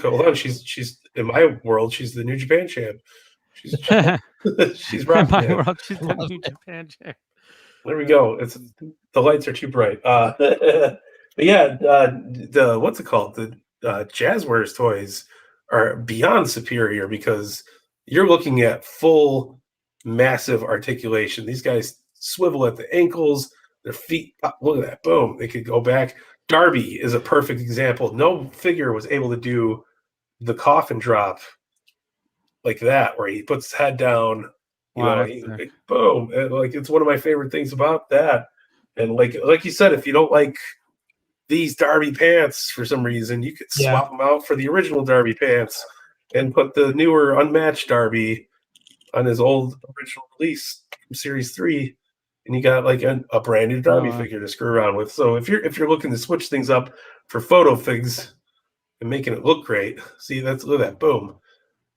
Hold on. She's in my world. She's the New Japan champ. She's rocking. In my world, she's the New Japan champ. There we go. The lights are too bright. But yeah, the what's it called? The Jazzwares toys are beyond superior because you're looking at full, massive articulation. These guys swivel at the ankles. Their feet, look at that, boom. They could go back. Darby is a perfect example. No figure was able to do the coffin drop like that, where he puts his head down. Wow, boom. And like, it's one of my favorite things about that. And like you said, if you don't like these Darby pants for some reason, you could swap them out for the original Darby pants and put the newer unmatched Darby on his old original release from Series 3, and you got like a brand new Darby figure to screw around with. So if you're looking to switch things up for photo figs and making it look great, see, look at that, boom.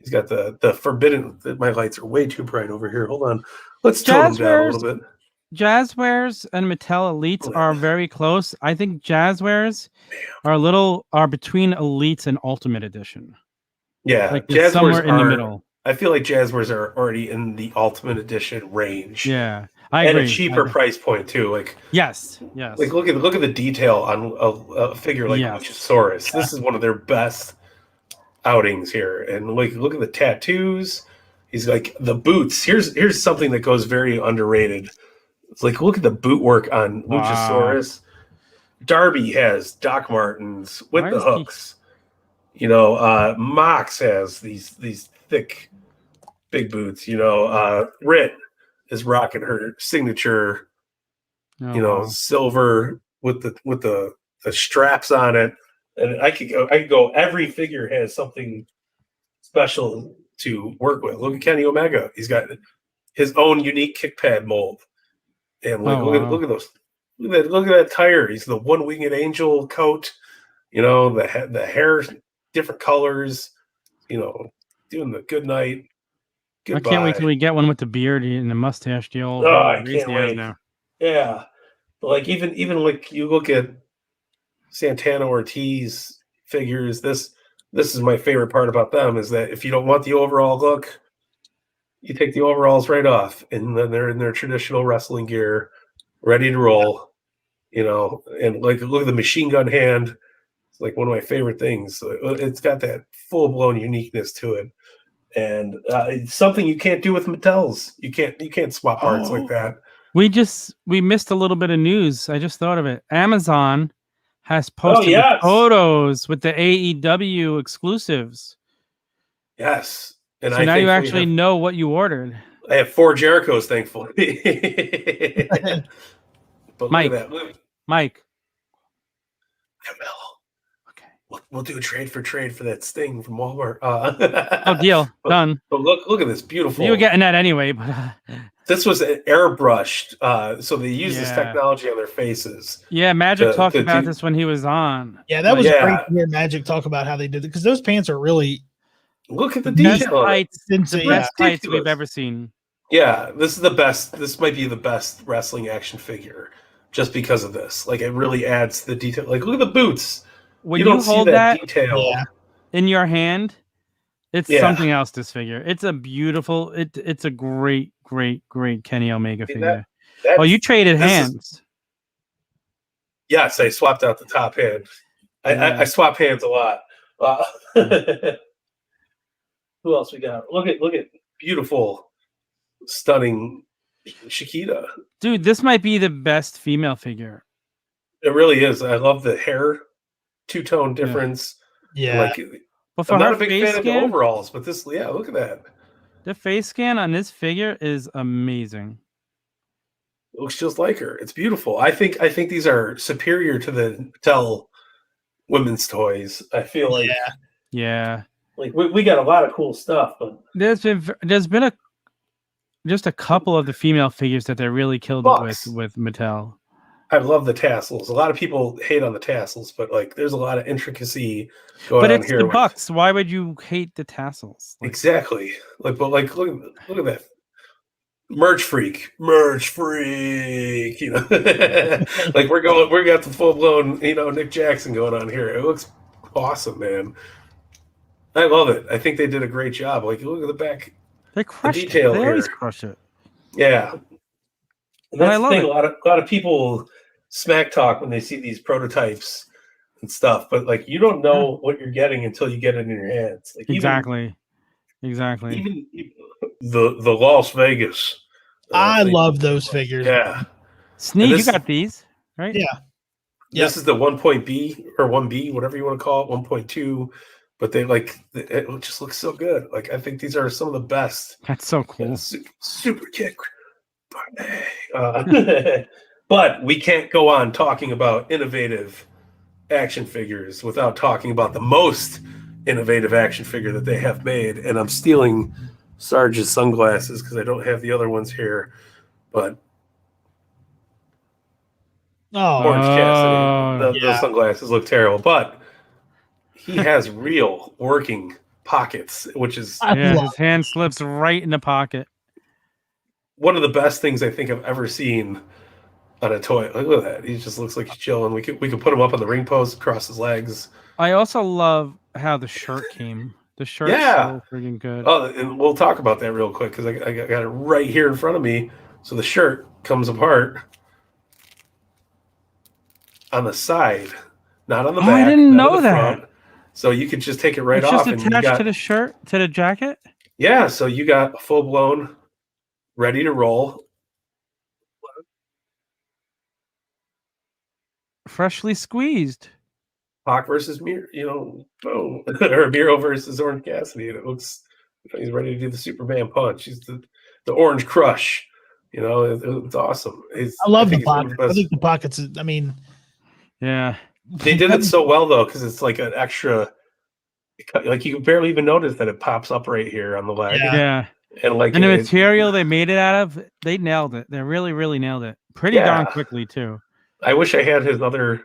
He's got the forbidden. My lights are way too bright over here. Hold on, let's tone them down a little bit. Jazzwares and Mattel Elites are very close. I think Jazzwares are between Elites and Ultimate Edition. Yeah, like somewhere in the middle. I feel like Jazzwares are already in the Ultimate Edition range. Yeah, I agree. And a cheaper price point too. Like yes. Like look at the detail on a figure like Luchasaurus. This is one of their best outings here. And like look at the tattoos. He's like the boots. Here's something that goes very underrated. It's like look at the boot work on Luchasaurus. Darby has Doc Martens with the hooks. Mox has these thick big boots. Rit is rocking her signature, silver with the straps on it. And I could go. Every figure has something special to work with. Look at Kenny Omega. He's got his own unique kick pad mold. And look at those. Look at that tire. He's the one-winged angel coat. The hair, different colors. Doing the good night. Goodbye. I can't wait till we get one with the beard and the mustache deal. I can't wait. Now. Yeah, like even like you look at Santana Ortiz figures. This is my favorite part about them is that if you don't want the overall look, you take the overalls right off, and then they're in their traditional wrestling gear, ready to roll. And like look at the machine gun hand. It's like one of my favorite things. It's got that full blown uniqueness to it. And it's something you can't do with Mattels. You can't swap parts like that. We missed a little bit of news. I just thought of it. Amazon has posted the photos with the AEW exclusives. Yes. And so now you actually know what you ordered. I have 4 Jerichos, thankfully. But Mike. We'll do a trade for that Sting from Walmart. Deal. Done. But look at this beautiful. You were getting that anyway, but this was airbrushed. So they use this technology on their faces. Yeah, Magic talked about this when he was on. Yeah, that was great to hear Magic talk about how they did it because those pants are really. Look at the detail. The best tights we've ever seen. Yeah, this is the best. This might be the best wrestling action figure, just because of this. Like it really adds the detail. Like look at the boots. When you hold that detail in your hand, it's something else. This figure, it's a beautiful. It's a great Kenny Omega figure. You traded hands. Yes, I swapped out the top hand. I swap hands a lot. Who else we got? Look at beautiful, stunning Shakita. Dude, this might be the best female figure. It really is. I love the hair. Two-tone difference. Yeah. But for I'm not a big fan of the overalls, but this, look at that. The face scan on this figure is amazing. It looks just like her. It's beautiful. I think these are superior to the Mattel women's toys. I feel like like we got a lot of cool stuff, but there's been just a couple of the female figures that they really killed it with Mattel. I love the tassels. A lot of people hate on the tassels, but like there's a lot of intricacy going on here. But it's the Bucks. Why would you hate the tassels? Exactly. Look at that. Merch freak. Like we got the full blown, Nick Jackson going on here. It looks awesome, man. I love it. I think they did a great job. Like look at the back. They crushed it. They always crush it. Yeah. And that's the thing. A lot of people smack talk when they see these prototypes and stuff, but like you don't know what you're getting until you get it in your hands. Like exactly. Even the Las Vegas. I love those figures. Yeah, Snead, you got these, right? Yeah. This is the 1.B or 1B, whatever you want to call it, 1.2. But they it just looks so good. Like, I think these are some of the best. That's so cool. Super kick. But we can't go on talking about innovative action figures without talking about the most innovative action figure that they have made. And I'm stealing Sarge's sunglasses because I don't have the other ones here. But Orange Cassidy, those sunglasses look terrible. But he has real working pockets, which is his hand slips right in the pocket. One of the best things I think I've ever seen on a toy. Look at that. He just looks like he's chilling. We could put him up on the ring post, across his legs. I also love how the shirt came. The shirt's so freaking good. Oh, and we'll talk about that real quick because I got it right here in front of me. So the shirt comes apart on the side, not on the back. I didn't know that. Front. So you could just take it right off. It's just attached to the shirt, to the jacket? Yeah, so you got a full-blown, ready to roll. Freshly squeezed. Pac versus Miro, or Miro versus Orange Cassidy. And it looks, he's ready to do the Superman punch. He's the Orange Crush. It's awesome. I love the pocket. I think the pockets, yeah. They did it so well, though, because it's like an extra, like you can barely even notice that it pops up right here on the leg. Yeah. And the material they made it out of, they nailed it. They really, really nailed it. Pretty darn quickly, too. I wish I had his other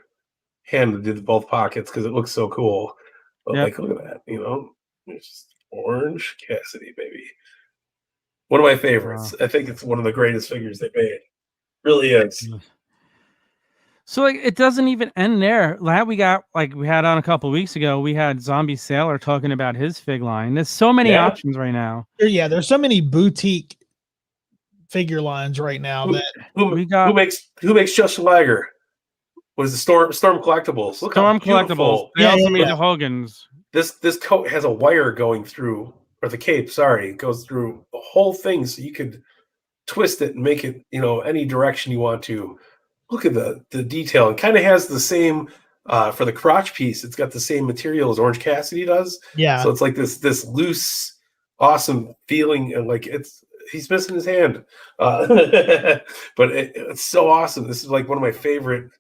hand that did both pockets because it looks so cool. But look at that, it's just Orange Cassidy, baby. One of my favorites. Wow. I think it's one of the greatest figures they made. Really is. So it doesn't even end there. We had on a couple of weeks ago, we had Zombie Sailor talking about his fig line. There's so many options right now. Yeah, there's so many boutique figure lines right now who makes Justin Liger? What is the Storm Collectibles? Look Storm Collectibles. They also made the Hogans. This coat has a wire going through, or the cape, sorry, goes through the whole thing, so you could twist it and make it, any direction you want to. Look at the detail. It kind of has the same for the crotch piece. It's got the same material as Orange Cassidy does. Yeah. So it's like this loose, awesome feeling, and like he's missing his hand, but it's so awesome. This is like one of my favorite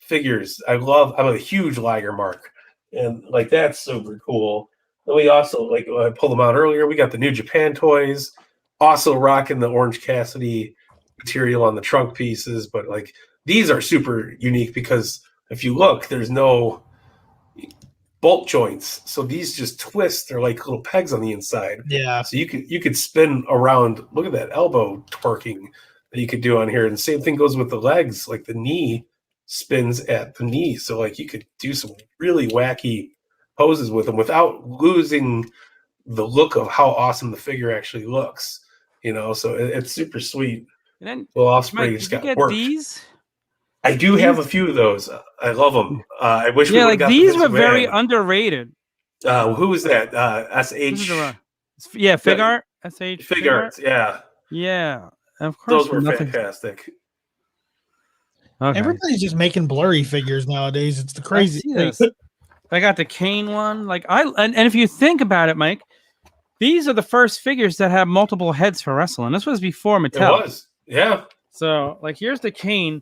figures. I'm a huge Liger mark, and like that's super cool. And we also, like I pulled them out earlier, we got the New Japan toys, also rocking the Orange Cassidy material on the trunk pieces, but like these are super unique because if you look, there's no bolt joints, so these just twist. They're like little pegs on the inside. Yeah. So you could spin around. Look at that elbow twerking that you could do on here, and the same thing goes with the legs. Like the knee spins at the knee, so like you could do some really wacky poses with them without losing the look of how awesome the figure actually looks. So it's super sweet. And then, Will Ospreay's got worked. These? I do have a few of those. I love them. I wish we like these were very underrated. Who was that? SH. Fig Art. SH. Fig Arts. Yeah. Yeah. Of course. Those were fantastic. Okay. Everybody's just making blurry figures nowadays. It's the crazy thing. I got the Kane one. And if you think about it, Mike, these are the first figures that have multiple heads for wrestling. This was before Mattel. It was. Yeah. So, here's the Kane.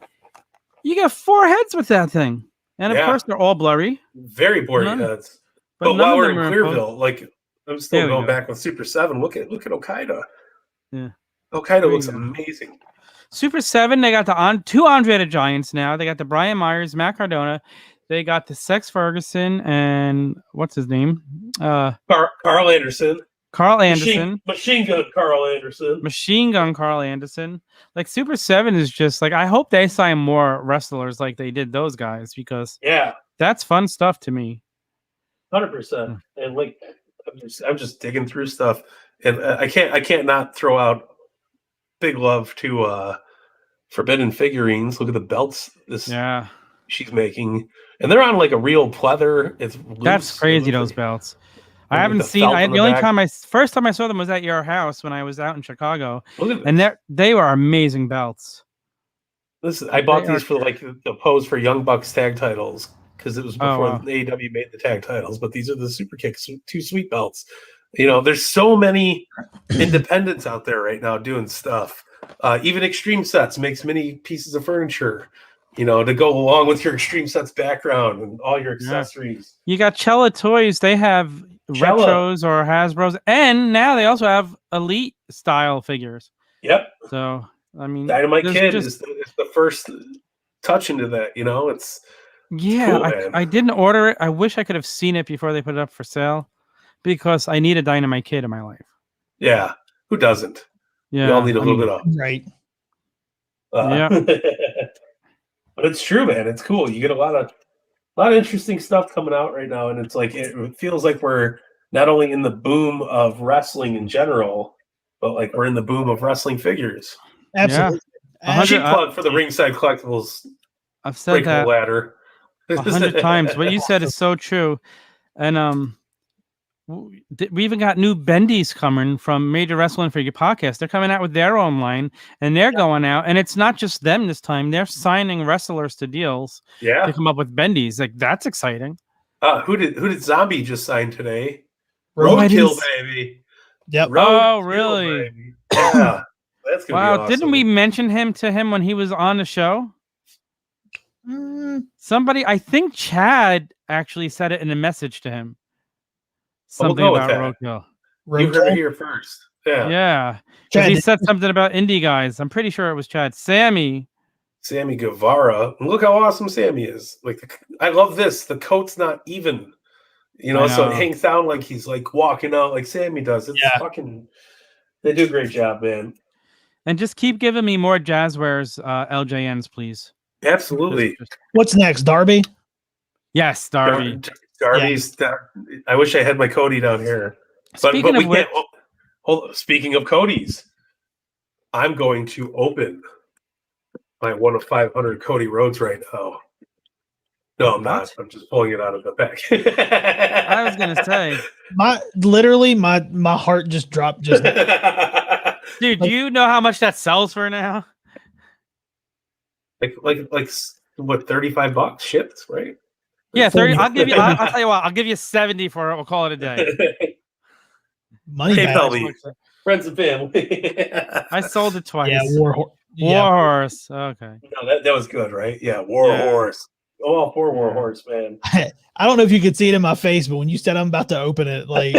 You got 4 heads with that thing. And, of course, they're all blurry. Very blurry heads. But while we're in Clearville, I'm still going back with Super 7. Look at Okada. Yeah. Okada looks amazing. Super 7, they got the 2 Andre the Giants now. They got the Brian Myers, Matt Cardona. They got the Sex Ferguson and what's his name? Carl Anderson. Carl Anderson. Machine Gun Carl Anderson. Machine Gun Carl Anderson. Super 7 is just I hope they sign more wrestlers like they did those guys because that's fun stuff to me. 100%. And I'm just digging through stuff, and I can't not throw out big love to Forbidden Figurines. Look at the belts she's making, and they're on a real pleather. It's loose. That's crazy. Those belts. I haven't seen. First time I saw them was at your house when I was out in Chicago, and they were amazing belts. Listen, I bought these for like the pose for Young Bucks tag titles because it was before AEW made the tag titles. But these are the Super Kicks 2 sweet belts. There's so many independents out there right now doing stuff. Even Extreme Sets makes many pieces of furniture, to go along with your Extreme Sets background and all your accessories. You got Cella Toys. They have retros or Hasbro's, and now they also have Elite style figures. Yep. So, I mean, Dynamite Kid is the first touch into that. It's cool, I didn't order it. I wish I could have seen it before they put it up for sale, because I need a Dynamite Kid in my life. Yeah, who doesn't? Yeah, we all need a little bit of right. Yeah, but it's true, man. It's cool. You get a lot of interesting stuff coming out right now, and it's like it feels like we're not only in the boom of wrestling in general, but like we're in the boom of wrestling figures. Absolutely. Yeah. Cheap plug for the Ringside Collectibles. I've said that ladder 100 times. What you said is so true, and we even got new bendies coming from Major Wrestling Figure Podcast. They're coming out with their own line, and they're going out, and it's not just them this time. They're signing wrestlers to deals to come up with bendies. Like, that's exciting. Who did Zombie just sign today? Roadkill, baby. Yep. Oh, really? Baby. Yeah. That's gonna be awesome. Didn't we mention him to him when he was on the show? Somebody, I think Chad actually said it in a message to him. Something about Roadkill. You heard it here first. Yeah. Chad, he said something about indie guys. I'm pretty sure it was Chad. Sammy Guevara. Look how awesome Sammy is. Like, I love this. The coat's not even. So it hangs down like he's like walking out like Sammy does. It's fucking. They do a great job, man. And just keep giving me more Jazzwares LJNs, please. Absolutely. What's next, Darby? Yes, Darby. Darby's. I wish I had my Cody down here. Speaking of which, speaking of Cody's, I'm going to open my 1 of 500 Cody Rhodes right now. No, I'm not. I'm just pulling it out of the back. I was gonna say, my heart just dropped. Just dude, do you know how much that sells for now? Like what, $35 shipped, right? Yeah, 30. I'll give you. I'll tell you what. I'll give you 70 for it. We'll call it a day. Money PayPal me, friends and family. I sold it twice. Yeah, War Horse. Okay. No, that was good, right? Yeah, War Horse. Oh, poor War Horse, man. I don't know if you could see it in my face, but when you said I'm about to open it, like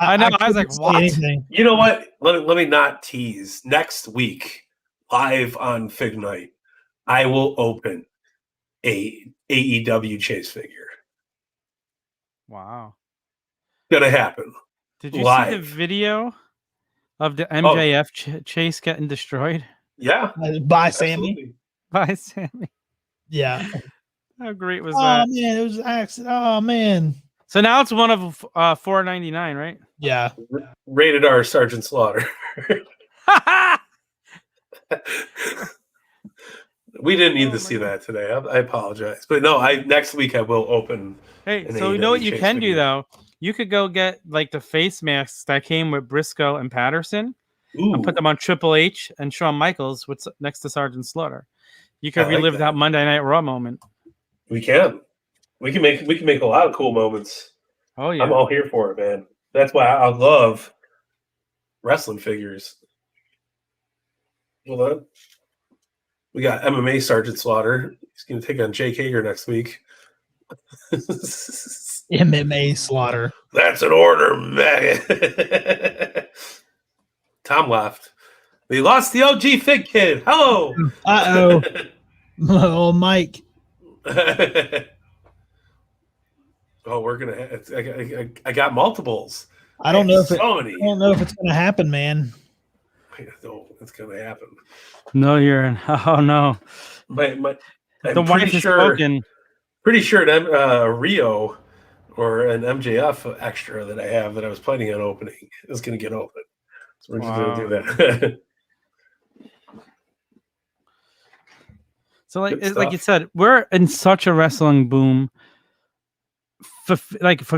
I know, I was like, what? Anything. You know what? Let me not tease. Next week, live on Fig Night, I will open a AEW Chase figure. Wow. Gonna happen. Did you see the video of the MJF Chase getting destroyed? Yeah. By Sammy. By Sammy. Yeah. How great was that? Oh man, it was an accident. Oh man. So now it's one of $4.99, right? Yeah. Rated R Sergeant Slaughter. We didn't need to see that today. I apologize, but no. Next week I will open. Hey, so you know what you can do though? You could go get like the face masks that came with Briscoe and Patterson, and put them on Triple H and Shawn Michaels, what's next to Sergeant Slaughter. You could relive that Monday Night Raw moment. We can. We can make a lot of cool moments. Oh yeah, I'm all here for it, man. That's why I love wrestling figures. Hold on. We got MMA Sergeant Slaughter. He's going to take on Jake Hager next week. MMA Slaughter. That's an order, man. Tom left. We lost the OG Fig Kid. Hello. Uh-oh. Oh, Mike. Oh, we're gonna. I got multiples. I don't know if I don't know if it's gonna happen, man. No, it's gonna happen. No, you're. Oh no. I'm the wife is spoken. Pretty sure an Rio or an MJF extra that I have that I was planning on opening is gonna get open. So we're just gonna do that. So like you said, we're in such a wrestling boom. For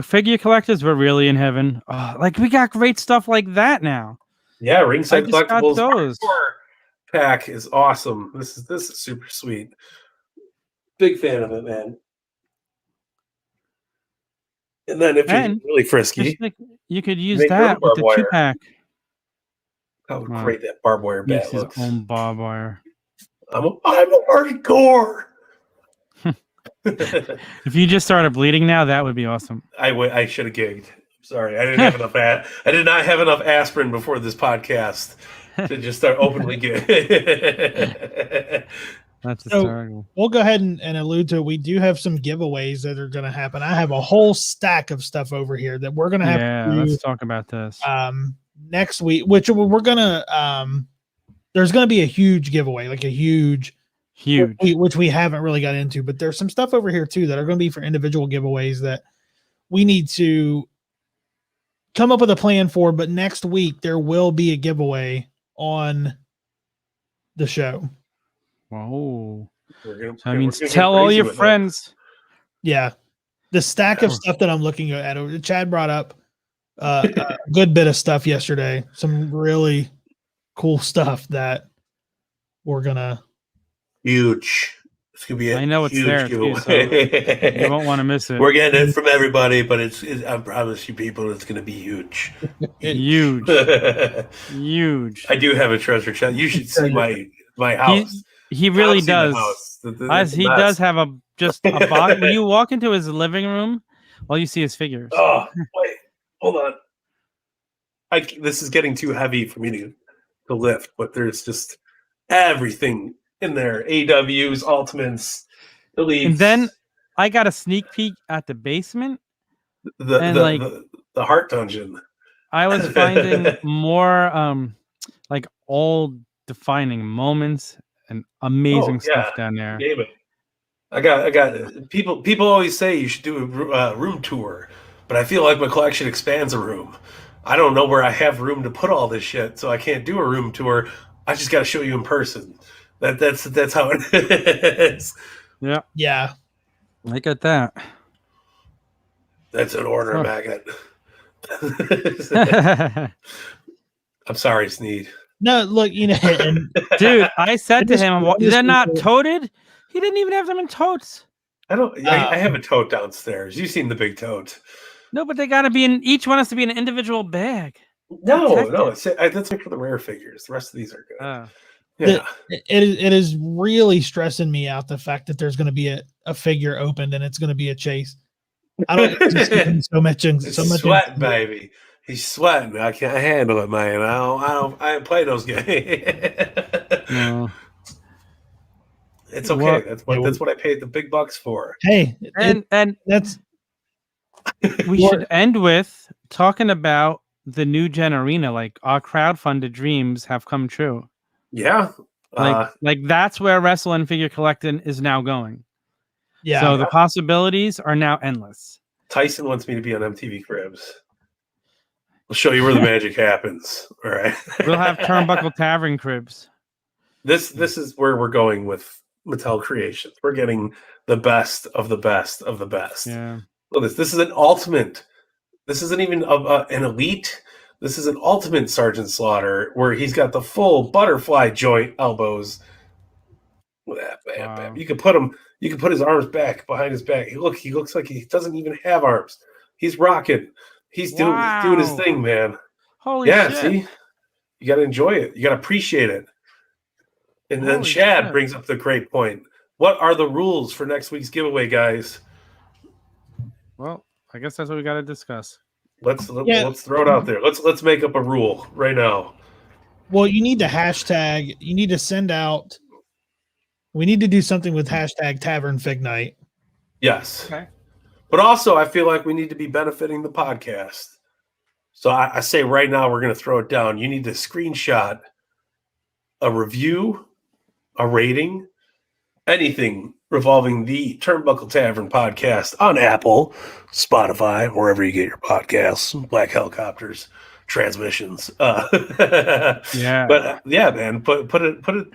figure collectors, we're really in heaven. Like we got great stuff like that now. Yeah, Ringside Collectibles. Those. pack is awesome. This is super sweet. Big fan of it, man. And then if you're really frisky, you could use that with the 2-pack. How great that barbed wire bat looks. His own barbed wire. I'm hardcore. If you just started bleeding now, that would be awesome. I should have gigged. Sorry, I didn't have enough. I did not have enough aspirin before this podcast to just start openly gig. That's hysterical. We'll go ahead and allude to it. We do have some giveaways that are going to happen. I have a whole stack of stuff over here that we're going to have. Yeah, let's talk about this. Next week, which we're going to. There's going to be a huge giveaway, like a huge, which we haven't really got into. But there's some stuff over here too that are going to be for individual giveaways that we need to come up with a plan for. But next week there will be a giveaway on the show. Whoa. That means tell all your friends. Yeah. The stack of stuff that I'm looking at, Chad brought up a good bit of stuff yesterday. Some really cool stuff that we're going to. Huge. It's going to be I know it's there too, so you won't want to miss it. We're getting it from everybody, but I promise you people, it's going to be huge. Huge. Huge. I do have a treasure chest. You should see my house. He really does. He does have a box. When you walk into his living room, all you see is figures. Oh, wait. Hold on. This is getting too heavy for me to lift, but there's just everything in there. AWs, Ultimates, Elites. And then I got a sneak peek at the basement. The Heart Dungeon. I was finding more like all defining moments and amazing stuff down there. I got people always say you should do a room tour, but I feel like my collection expands a room. I don't know where I have room to put all this shit, so I can't do a room tour. I just got to show you in person. That's how it is. Yeah. Yeah. I get that. That's an order magnet. I'm sorry, Snead. No, look, dude, I said to him, they're not toted. He didn't even have them in totes. I have a tote downstairs. You've seen the big tote. No, but they got to be each one has to be an individual bag. No, that's for the rare figures. The rest of these are good. Yeah. It is really stressing me out, the fact that there's going to be a figure opened and it's going to be a chase. I don't so much sweating, baby. He's sweating. I can't handle it, man. I don't play those games. No. It's okay. That's what I paid the big bucks for. Hey, and that's we should end with talking about the new gen arena. Like, our crowdfunded dreams have come true. Yeah. Like that's where Wrestle and Figure Collecting is now going. Yeah. So the possibilities are now endless. Tyson wants me to be on MTV Cribs. We'll show you where the magic happens. All right. We'll have Turnbuckle Tavern Cribs. This is where we're going with Mattel Creations. We're getting the best of the best of the best. Yeah. Look, this is an ultimate. This isn't even an elite. This is an ultimate Sergeant Slaughter where he's got the full butterfly joint elbows. Wow. You can put him. You can put his arms back behind his back. He looks like he doesn't even have arms. He's rocking. He's doing his thing, man. Holy shit. See? You got to enjoy it. You got to appreciate it. And then Chad brings up the great point. What are the rules for next week's giveaway, guys? Well, I guess that's what we got to discuss. Let's throw it out there. Let's make up a rule right now. Well, you need to hashtag. You need to send out. We need to do something with hashtag Tavern Fig Night. Yes. Okay. But also, I feel like we need to be benefiting the podcast. So I say right now, we're going to throw it down. You need to screenshot a review, a rating, anything revolving the Turnbuckle Tavern podcast on Apple, Spotify, wherever you get your podcasts, Black Helicopters, Transmissions. Yeah. But yeah, man, put it.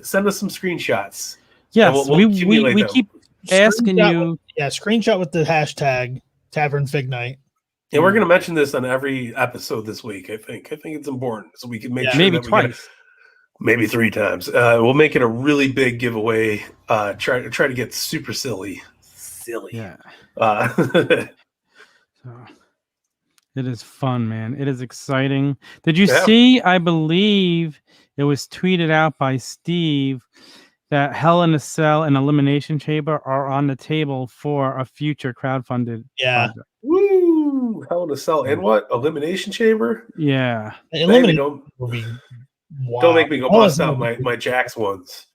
Send us some screenshots. Yes, we'll we keep asking you. Screenshot with the hashtag Tavern Fig Night. And we're going to mention this on every episode this week. I think it's important so we can make sure maybe twice. Maybe 3 times. We'll make it a really big giveaway. Try to get super silly. Yeah. So, it is fun, man. It is exciting. Did you Yeah. see? I believe it was tweeted out by Steve that Hell in a Cell and Elimination Chamber are on the table for a future crowdfunded project. Woo! Hell in a Cell and what? Elimination Chamber? Yeah. Baby, Elimination will be don't make me go bust out Elimination- my Jax ones.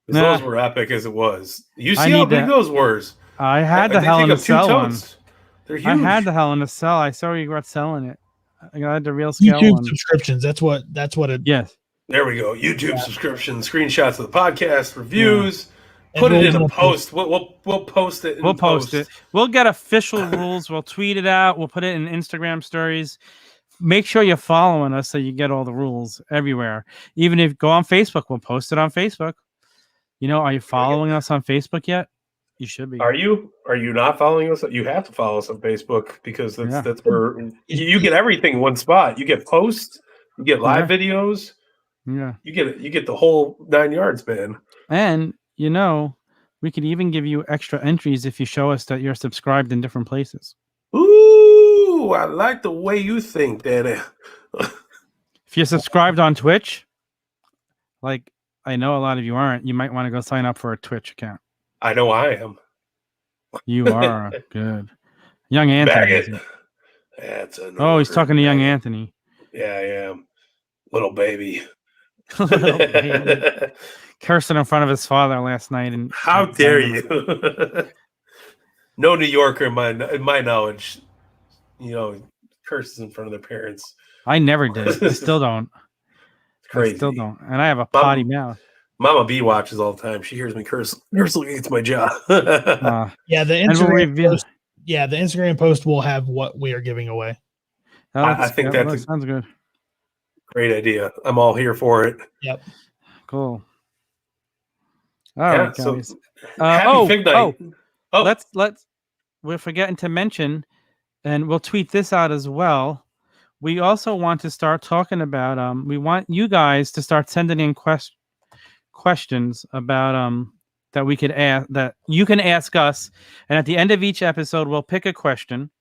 'Cause Nah. those were epic as it was. You I see how need big that. those were? I had the They Hell take in a up 2 Cell one. totes. They're huge. I had the Hell in a Cell. I so regret selling it. I got the real scale YouTube one. subscriptions. That's what it. Yes. There we go. YouTube subscription, screenshots of the podcast, reviews. Yeah. Put it Everyone's in a gonna post. We'll post it. We'll post it. We'll get official rules. We'll tweet it out. We'll put it in Instagram stories. Make sure you're following us so you get all the rules everywhere. Even if go on Facebook, we'll post it on Facebook. You know, are you following us on Facebook yet? You should be. Are you? Are you not following us? You have to follow us on Facebook because that's where you get everything in one spot. You get posts, you get live videos, Yeah. you get the whole 9 yards, man. And you know, we could even give you extra entries if you show us that you're subscribed in different places. Ooh, I like the way you think, Danny. If you're subscribed on Twitch, like I know a lot of you aren't, you might want to go sign up for a Twitch account. I know I am. You are good. Young Anthony. That's he's talking to young Anthony. Yeah, I am. Little baby. Little baby. Cursing in front of his father last night. And how dare you? No New Yorker in my knowledge, curses in front of their parents. I never did. I still don't. It's crazy. I still don't. And I have a potty mouth. Mama B watches all the time. She hears me curse against my jaw. Yeah, the Instagram post will have what we are giving away. I think that sounds good. Great idea. I'm all here for it. Yep. Cool. All right, so guys. happy Fig Night. Let's. We're forgetting to mention, and we'll tweet this out as well. We also want to start talking about. We want you guys to start sending in questions about that we could ask, that you can ask us, and at the end of each episode we'll pick a question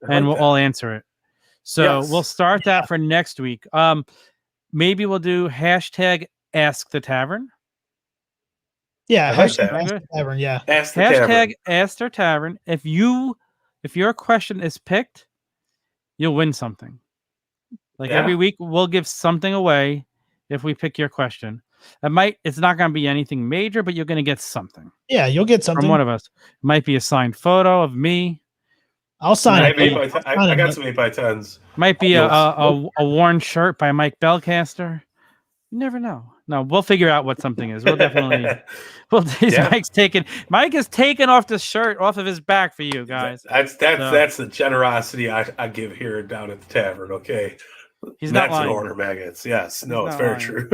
and we'll all answer it. So we'll start that for next week. Maybe we'll do hashtag Ask the Tavern. Yeah, hashtag Ask the Tavern. Yeah, hashtag Ask the Tavern. If your question is picked, you'll win something. Every week we'll give something away if we pick your question. It's not going to be anything major, but you're going to get something. Yeah, you'll get something from one of us. It might be a signed photo of me. I'll sign it. I got some 8x10s. Might be a worn shirt by Mike Belcaster. You never know. No, we'll figure out what something is. We'll definitely. Mike is taking off the shirt off of his back for you guys. That's the generosity I give here down at the tavern. Okay. He's not That's lying. An order, maggots. Yes, no, it's very true.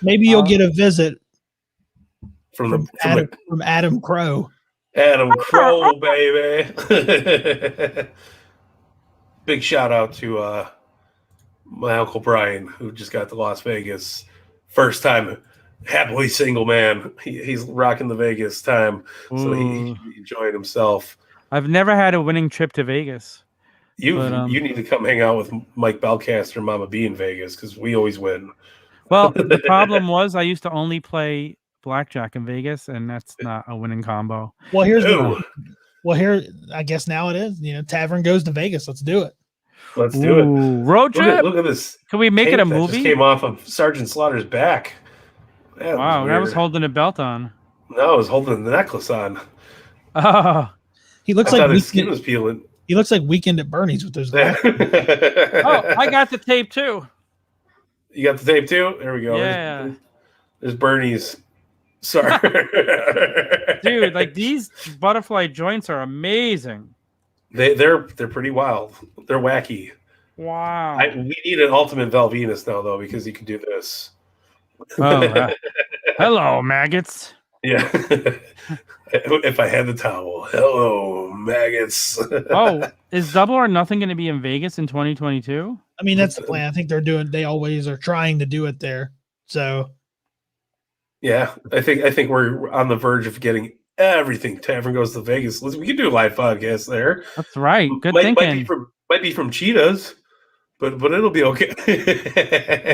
Maybe you'll get a visit from Adam Crow. Adam Crow, baby. Big shout out to my Uncle Brian, who just got to Las Vegas. First time happily single man. He's rocking the Vegas time. So he enjoyed himself. I've never had a winning trip to Vegas. You need to come hang out with Mike Belcaster and Mama B in Vegas because we always win. Well, the problem was I used to only play blackjack in Vegas, and that's not a winning combo. Well, here I guess now it is. Tavern goes to Vegas. Let's do it. Let's do it. Road trip. Look at this. Can we make it a movie? Just came off of Sergeant Slaughter's back. Wow, that was holding a belt on. No, I was holding the necklace on. Oh, he looks like his skin was peeling. He looks like Weekend at Bernie's with those. I got the tape too. You got the tape too? There we go. Yeah. There's Bernie's. Sorry. Dude, these butterfly joints are amazing. They're pretty wild. They're wacky. Wow. We need an ultimate Velvenus now though, because you can do this. Oh, hello, maggots. Yeah. If I had the towel. Hello, maggots. Is Double or Nothing going to be in Vegas in 2022? I mean, that's the plan. I think they always are trying to do it there. So Yeah, I think we're on the verge of getting everything. Tavern Goes to Vegas. Listen, we can do a live podcast there. That's right. Good might thinking. be from Cheetahs, but it'll be okay.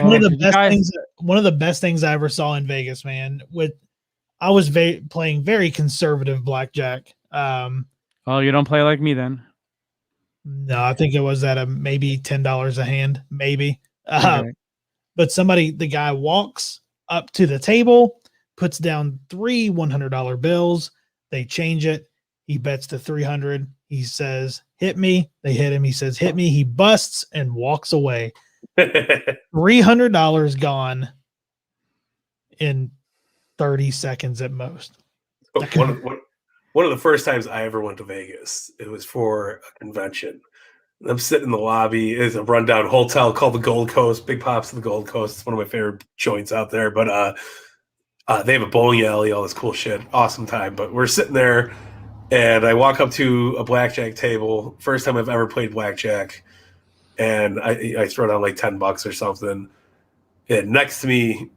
One of the best things I ever saw in Vegas, man. I was playing very conservative blackjack. Oh, you don't play like me then? No, I think it was at maybe $10 a hand, maybe. Okay. But the guy walks up to the table, puts down 3 $100 bills. They change it. He bets to 300. He says, "Hit me." They hit him. He says, "Hit me." He busts and walks away. $300 gone in 30 seconds at most. One of the first times I ever went to Vegas, it was for a convention. I'm sitting in the lobby. It's a rundown hotel called the Gold Coast. Big Pops to the Gold Coast. It's one of my favorite joints out there. But they have a bowling alley, all this cool shit. Awesome time. But we're sitting there, and I walk up to a blackjack table. First time I've ever played blackjack. And I throw down like $10 or something. And next to me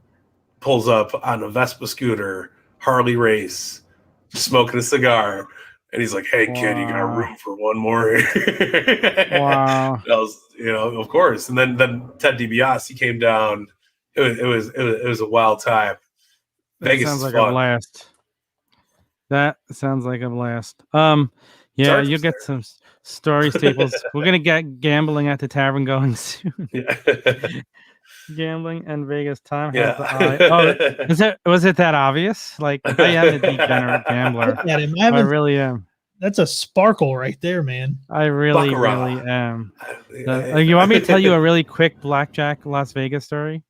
pulls up on a Vespa scooter, Harley race, smoking a cigar. And he's like, "Hey, kid, you got room for one more?" Wow. That was, of course. And then Ted DiBiase came down. It was a wild time. Vegas sounds like fun. a blast. That sounds like a blast. Yeah, you'll get some story staples. We're gonna get gambling at the tavern going soon. Yeah. Gambling and Vegas. Time Yeah. has the eye. Was it that obvious? Like, I am a degenerate gambler. I really am. That's a sparkle right there, man. I really am. You want me to tell you a really quick blackjack Las Vegas story?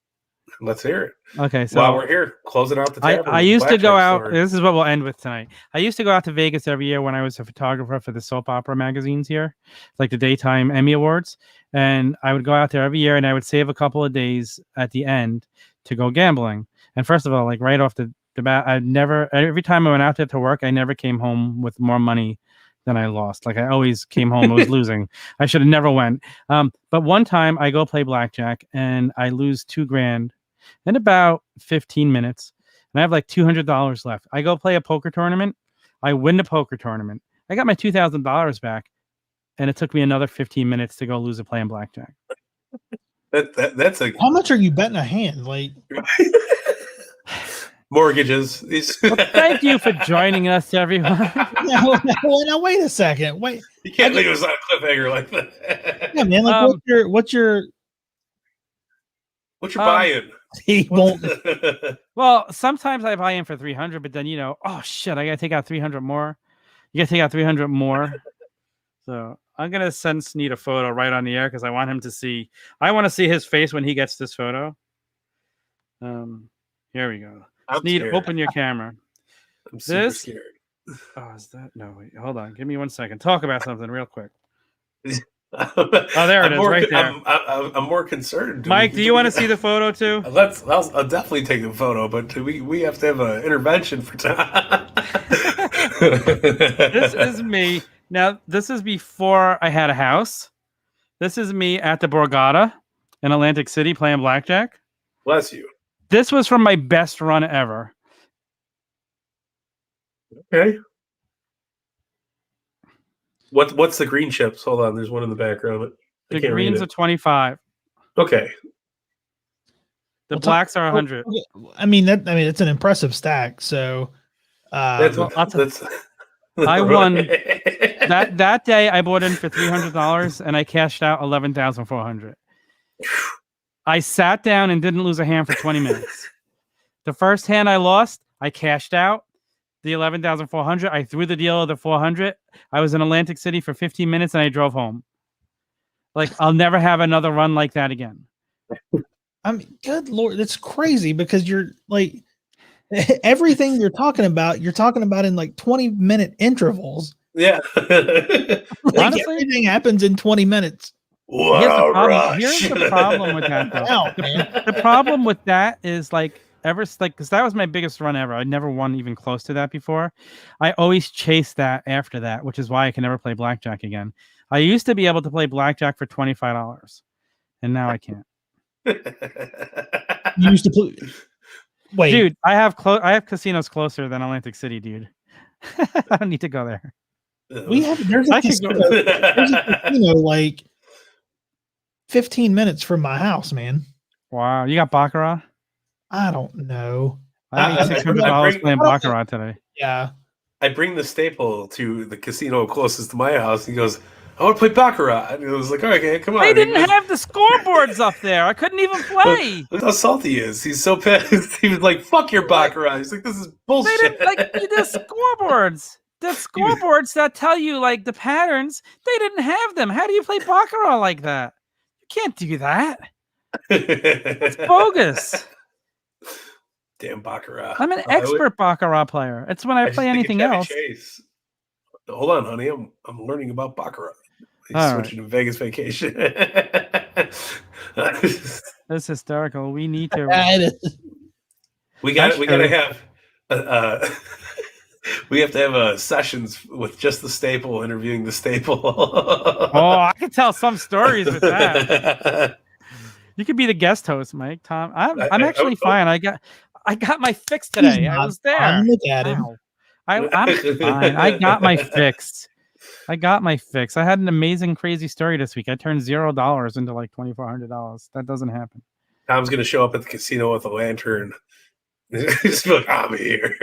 Let's hear it. Okay, so while we're here, closing out the tavern. I used to go out. Story. This is what we'll end with tonight. I used to go out to Vegas every year when I was a photographer for the soap opera magazines here, like the daytime Emmy Awards. And I would go out there every year, and I would save a couple of days at the end to go gambling. And first of all, like right off the bat, every time I went out there to work, I never came home with more money than I lost. Like, I always came home, I was losing. I should have never went. But one time I go play blackjack and I lose $2,000 in about 15 minutes. And I have like $200 left. I go play a poker tournament. I win the poker tournament. I got my $2,000 back. And it took me another 15 minutes to go lose a play in blackjack. That's a. How much are you betting a hand? Like mortgages. Well, thank you for joining us, everyone. Now wait a second. Wait, you can't leave us on a cliffhanger like that. Yeah, man. Like, what's your buy-in? He won't. Well, sometimes I buy in for 300, but then oh shit, I gotta take out 300 more. You gotta take out 300 more. So I'm gonna send Snead a photo right on the air because I want him to see. I want to see his face when he gets this photo. Here we go. Snead, open your camera. I'm super scared. Oh, is that? No, wait. Hold on. Give me 1 second. Talk about something real quick. Oh, there it is, right there. I'm more concerned. Mike, do you want to see the photo too? I'll definitely take the photo, but we have to have an intervention for time. This is me. Now, this is before I had a house. This is me at the Borgata in Atlantic City playing blackjack. Bless you. This was from my best run ever. Okay. What's the green chips? Hold on, there's one in the background. The greens are 25. Okay. The blacks are 100. I mean, it's an impressive stack. So I won that day. I bought in for $300 and I cashed out $11,400. I sat down and didn't lose a hand for 20 minutes. The first hand I lost, I cashed out the $11,400. I threw the deal of the $400. I was in Atlantic City for 15 minutes and I drove home. Like, I'll never have another run like that again. I mean, good Lord, that's crazy because you're like everything you're talking about in like 20-minute intervals. Yeah. Honestly, everything happens in 20 minutes. Here's the problem with that, though. The problem with that is because that was my biggest run ever. I never won even close to that before. I always chase that after that, which is why I can never play blackjack again. I used to be able to play blackjack for $25, and now I can't. You used to play. Wait, dude, I have casinos closer than Atlantic City, dude. I don't need to go there. there's a casino like 15 minutes from my house, man. Wow, you got baccarat? I don't know. I made $600 playing baccarat today. Yeah. I bring the staple to the casino closest to my house. He goes, I want to play baccarat. And it was like, okay, come on. They didn't have the scoreboards up there. I couldn't even play. Look how salty he is. He's so pissed. He was like, fuck your baccarat. He's like, this is bullshit. They didn't like the scoreboards. The scoreboards that tell you like the patterns, they didn't have them. How do you play baccarat like that? You can't do that. It's bogus. Damn baccarat. I'm an expert baccarat player. It's when I play anything else. Chase. Hold on, honey. I'm learning about baccarat. He's switching to Vegas vacation. That's hysterical. We need to. we gotta have. We have to have sessions with just the staple, interviewing the staple. Oh, I could tell some stories with that. You could be the guest host, Mike. Tom, I'm actually fine. I got my fix today. I was there. Look at him. I'm fine. I got my fix. I had an amazing, crazy story this week. I turned $0 into like $2,400. That doesn't happen. Tom's gonna show up at the casino with a lantern. Just be like, I'm here.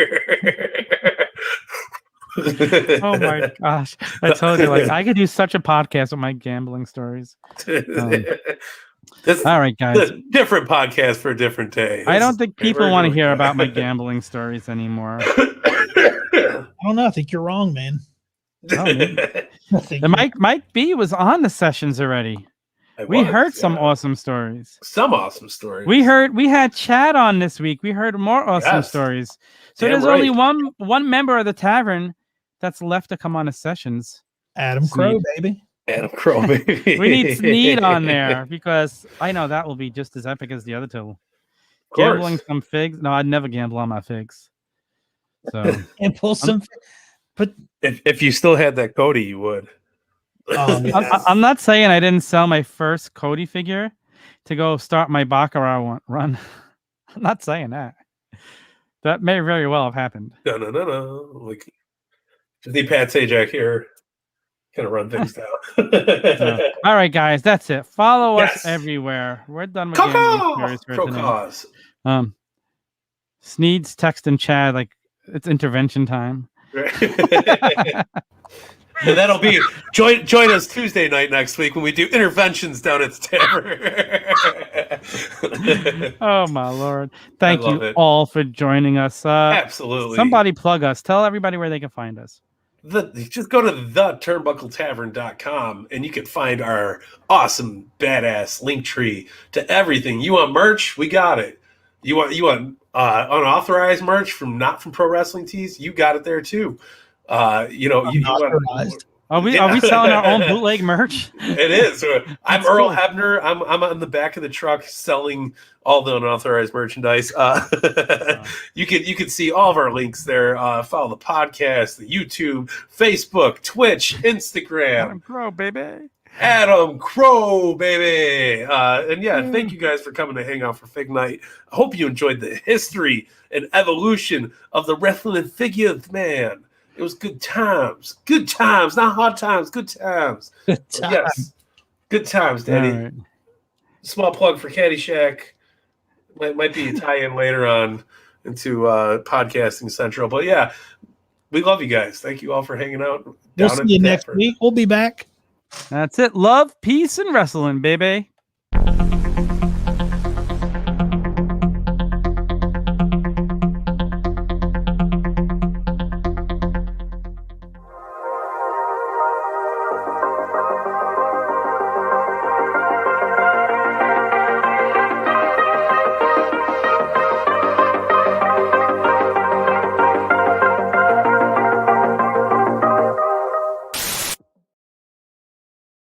Oh my gosh! I told you, like, I could do such a podcast with my gambling stories. All right, guys. Different podcast for a different day. I don't think people want to hear about my gambling stories anymore. I don't know. I think you're wrong, man. Mike B was on the sessions already. We heard some awesome stories. We had Chad on this week. We heard more awesome stories. So there's only one member of the tavern that's left to come on the sessions. Adam Crow, baby. We need Snead on there because I know that will be just as epic as the other two. Gambling some figs. No, I'd never gamble on my figs. So and pull some. But if you still had that Cody, you would. I'm not saying I didn't sell my first Cody figure to go start my baccarat run. I'm not saying that. That may very well have happened. No. Like, just need Pat Sajak here. Kind of run things down. All right, guys, that's it. Follow us everywhere. We're done with gambling stories for tonight. Snead's texting Chad like it's intervention time. And that'll be join us Tuesday night next week when we do interventions down at the tavern. Oh my Lord! Thank you all for joining us. Absolutely. Somebody plug us. Tell everybody where they can find us. Just go to theturnbuckletavern.com and you can find our awesome badass link tree to everything. You want merch? We got it. You want unauthorized merch from not from Pro Wrestling Tees? You got it there too. Are we selling our own bootleg merch? It is. I'm Earl Hebner. I'm on the back of the truck selling all the unauthorized merchandise. You can see all of our links there. Follow the podcast, the YouTube, Facebook, Twitch, Instagram. Adam Crow, baby. And yeah, thank you guys for coming to hang out for Fig Night. I hope you enjoyed the history and evolution of the wrestling figures, man. It was good times. Good times, not hard times. Good times. Good times. Yes. Good times, Daddy. Right. Small plug for Caddyshack. Might be a tie-in later on into Podcasting Central. But yeah, we love you guys. Thank you all for hanging out. We'll see you next week. We'll be back. That's it. Love, peace, and wrestling, baby.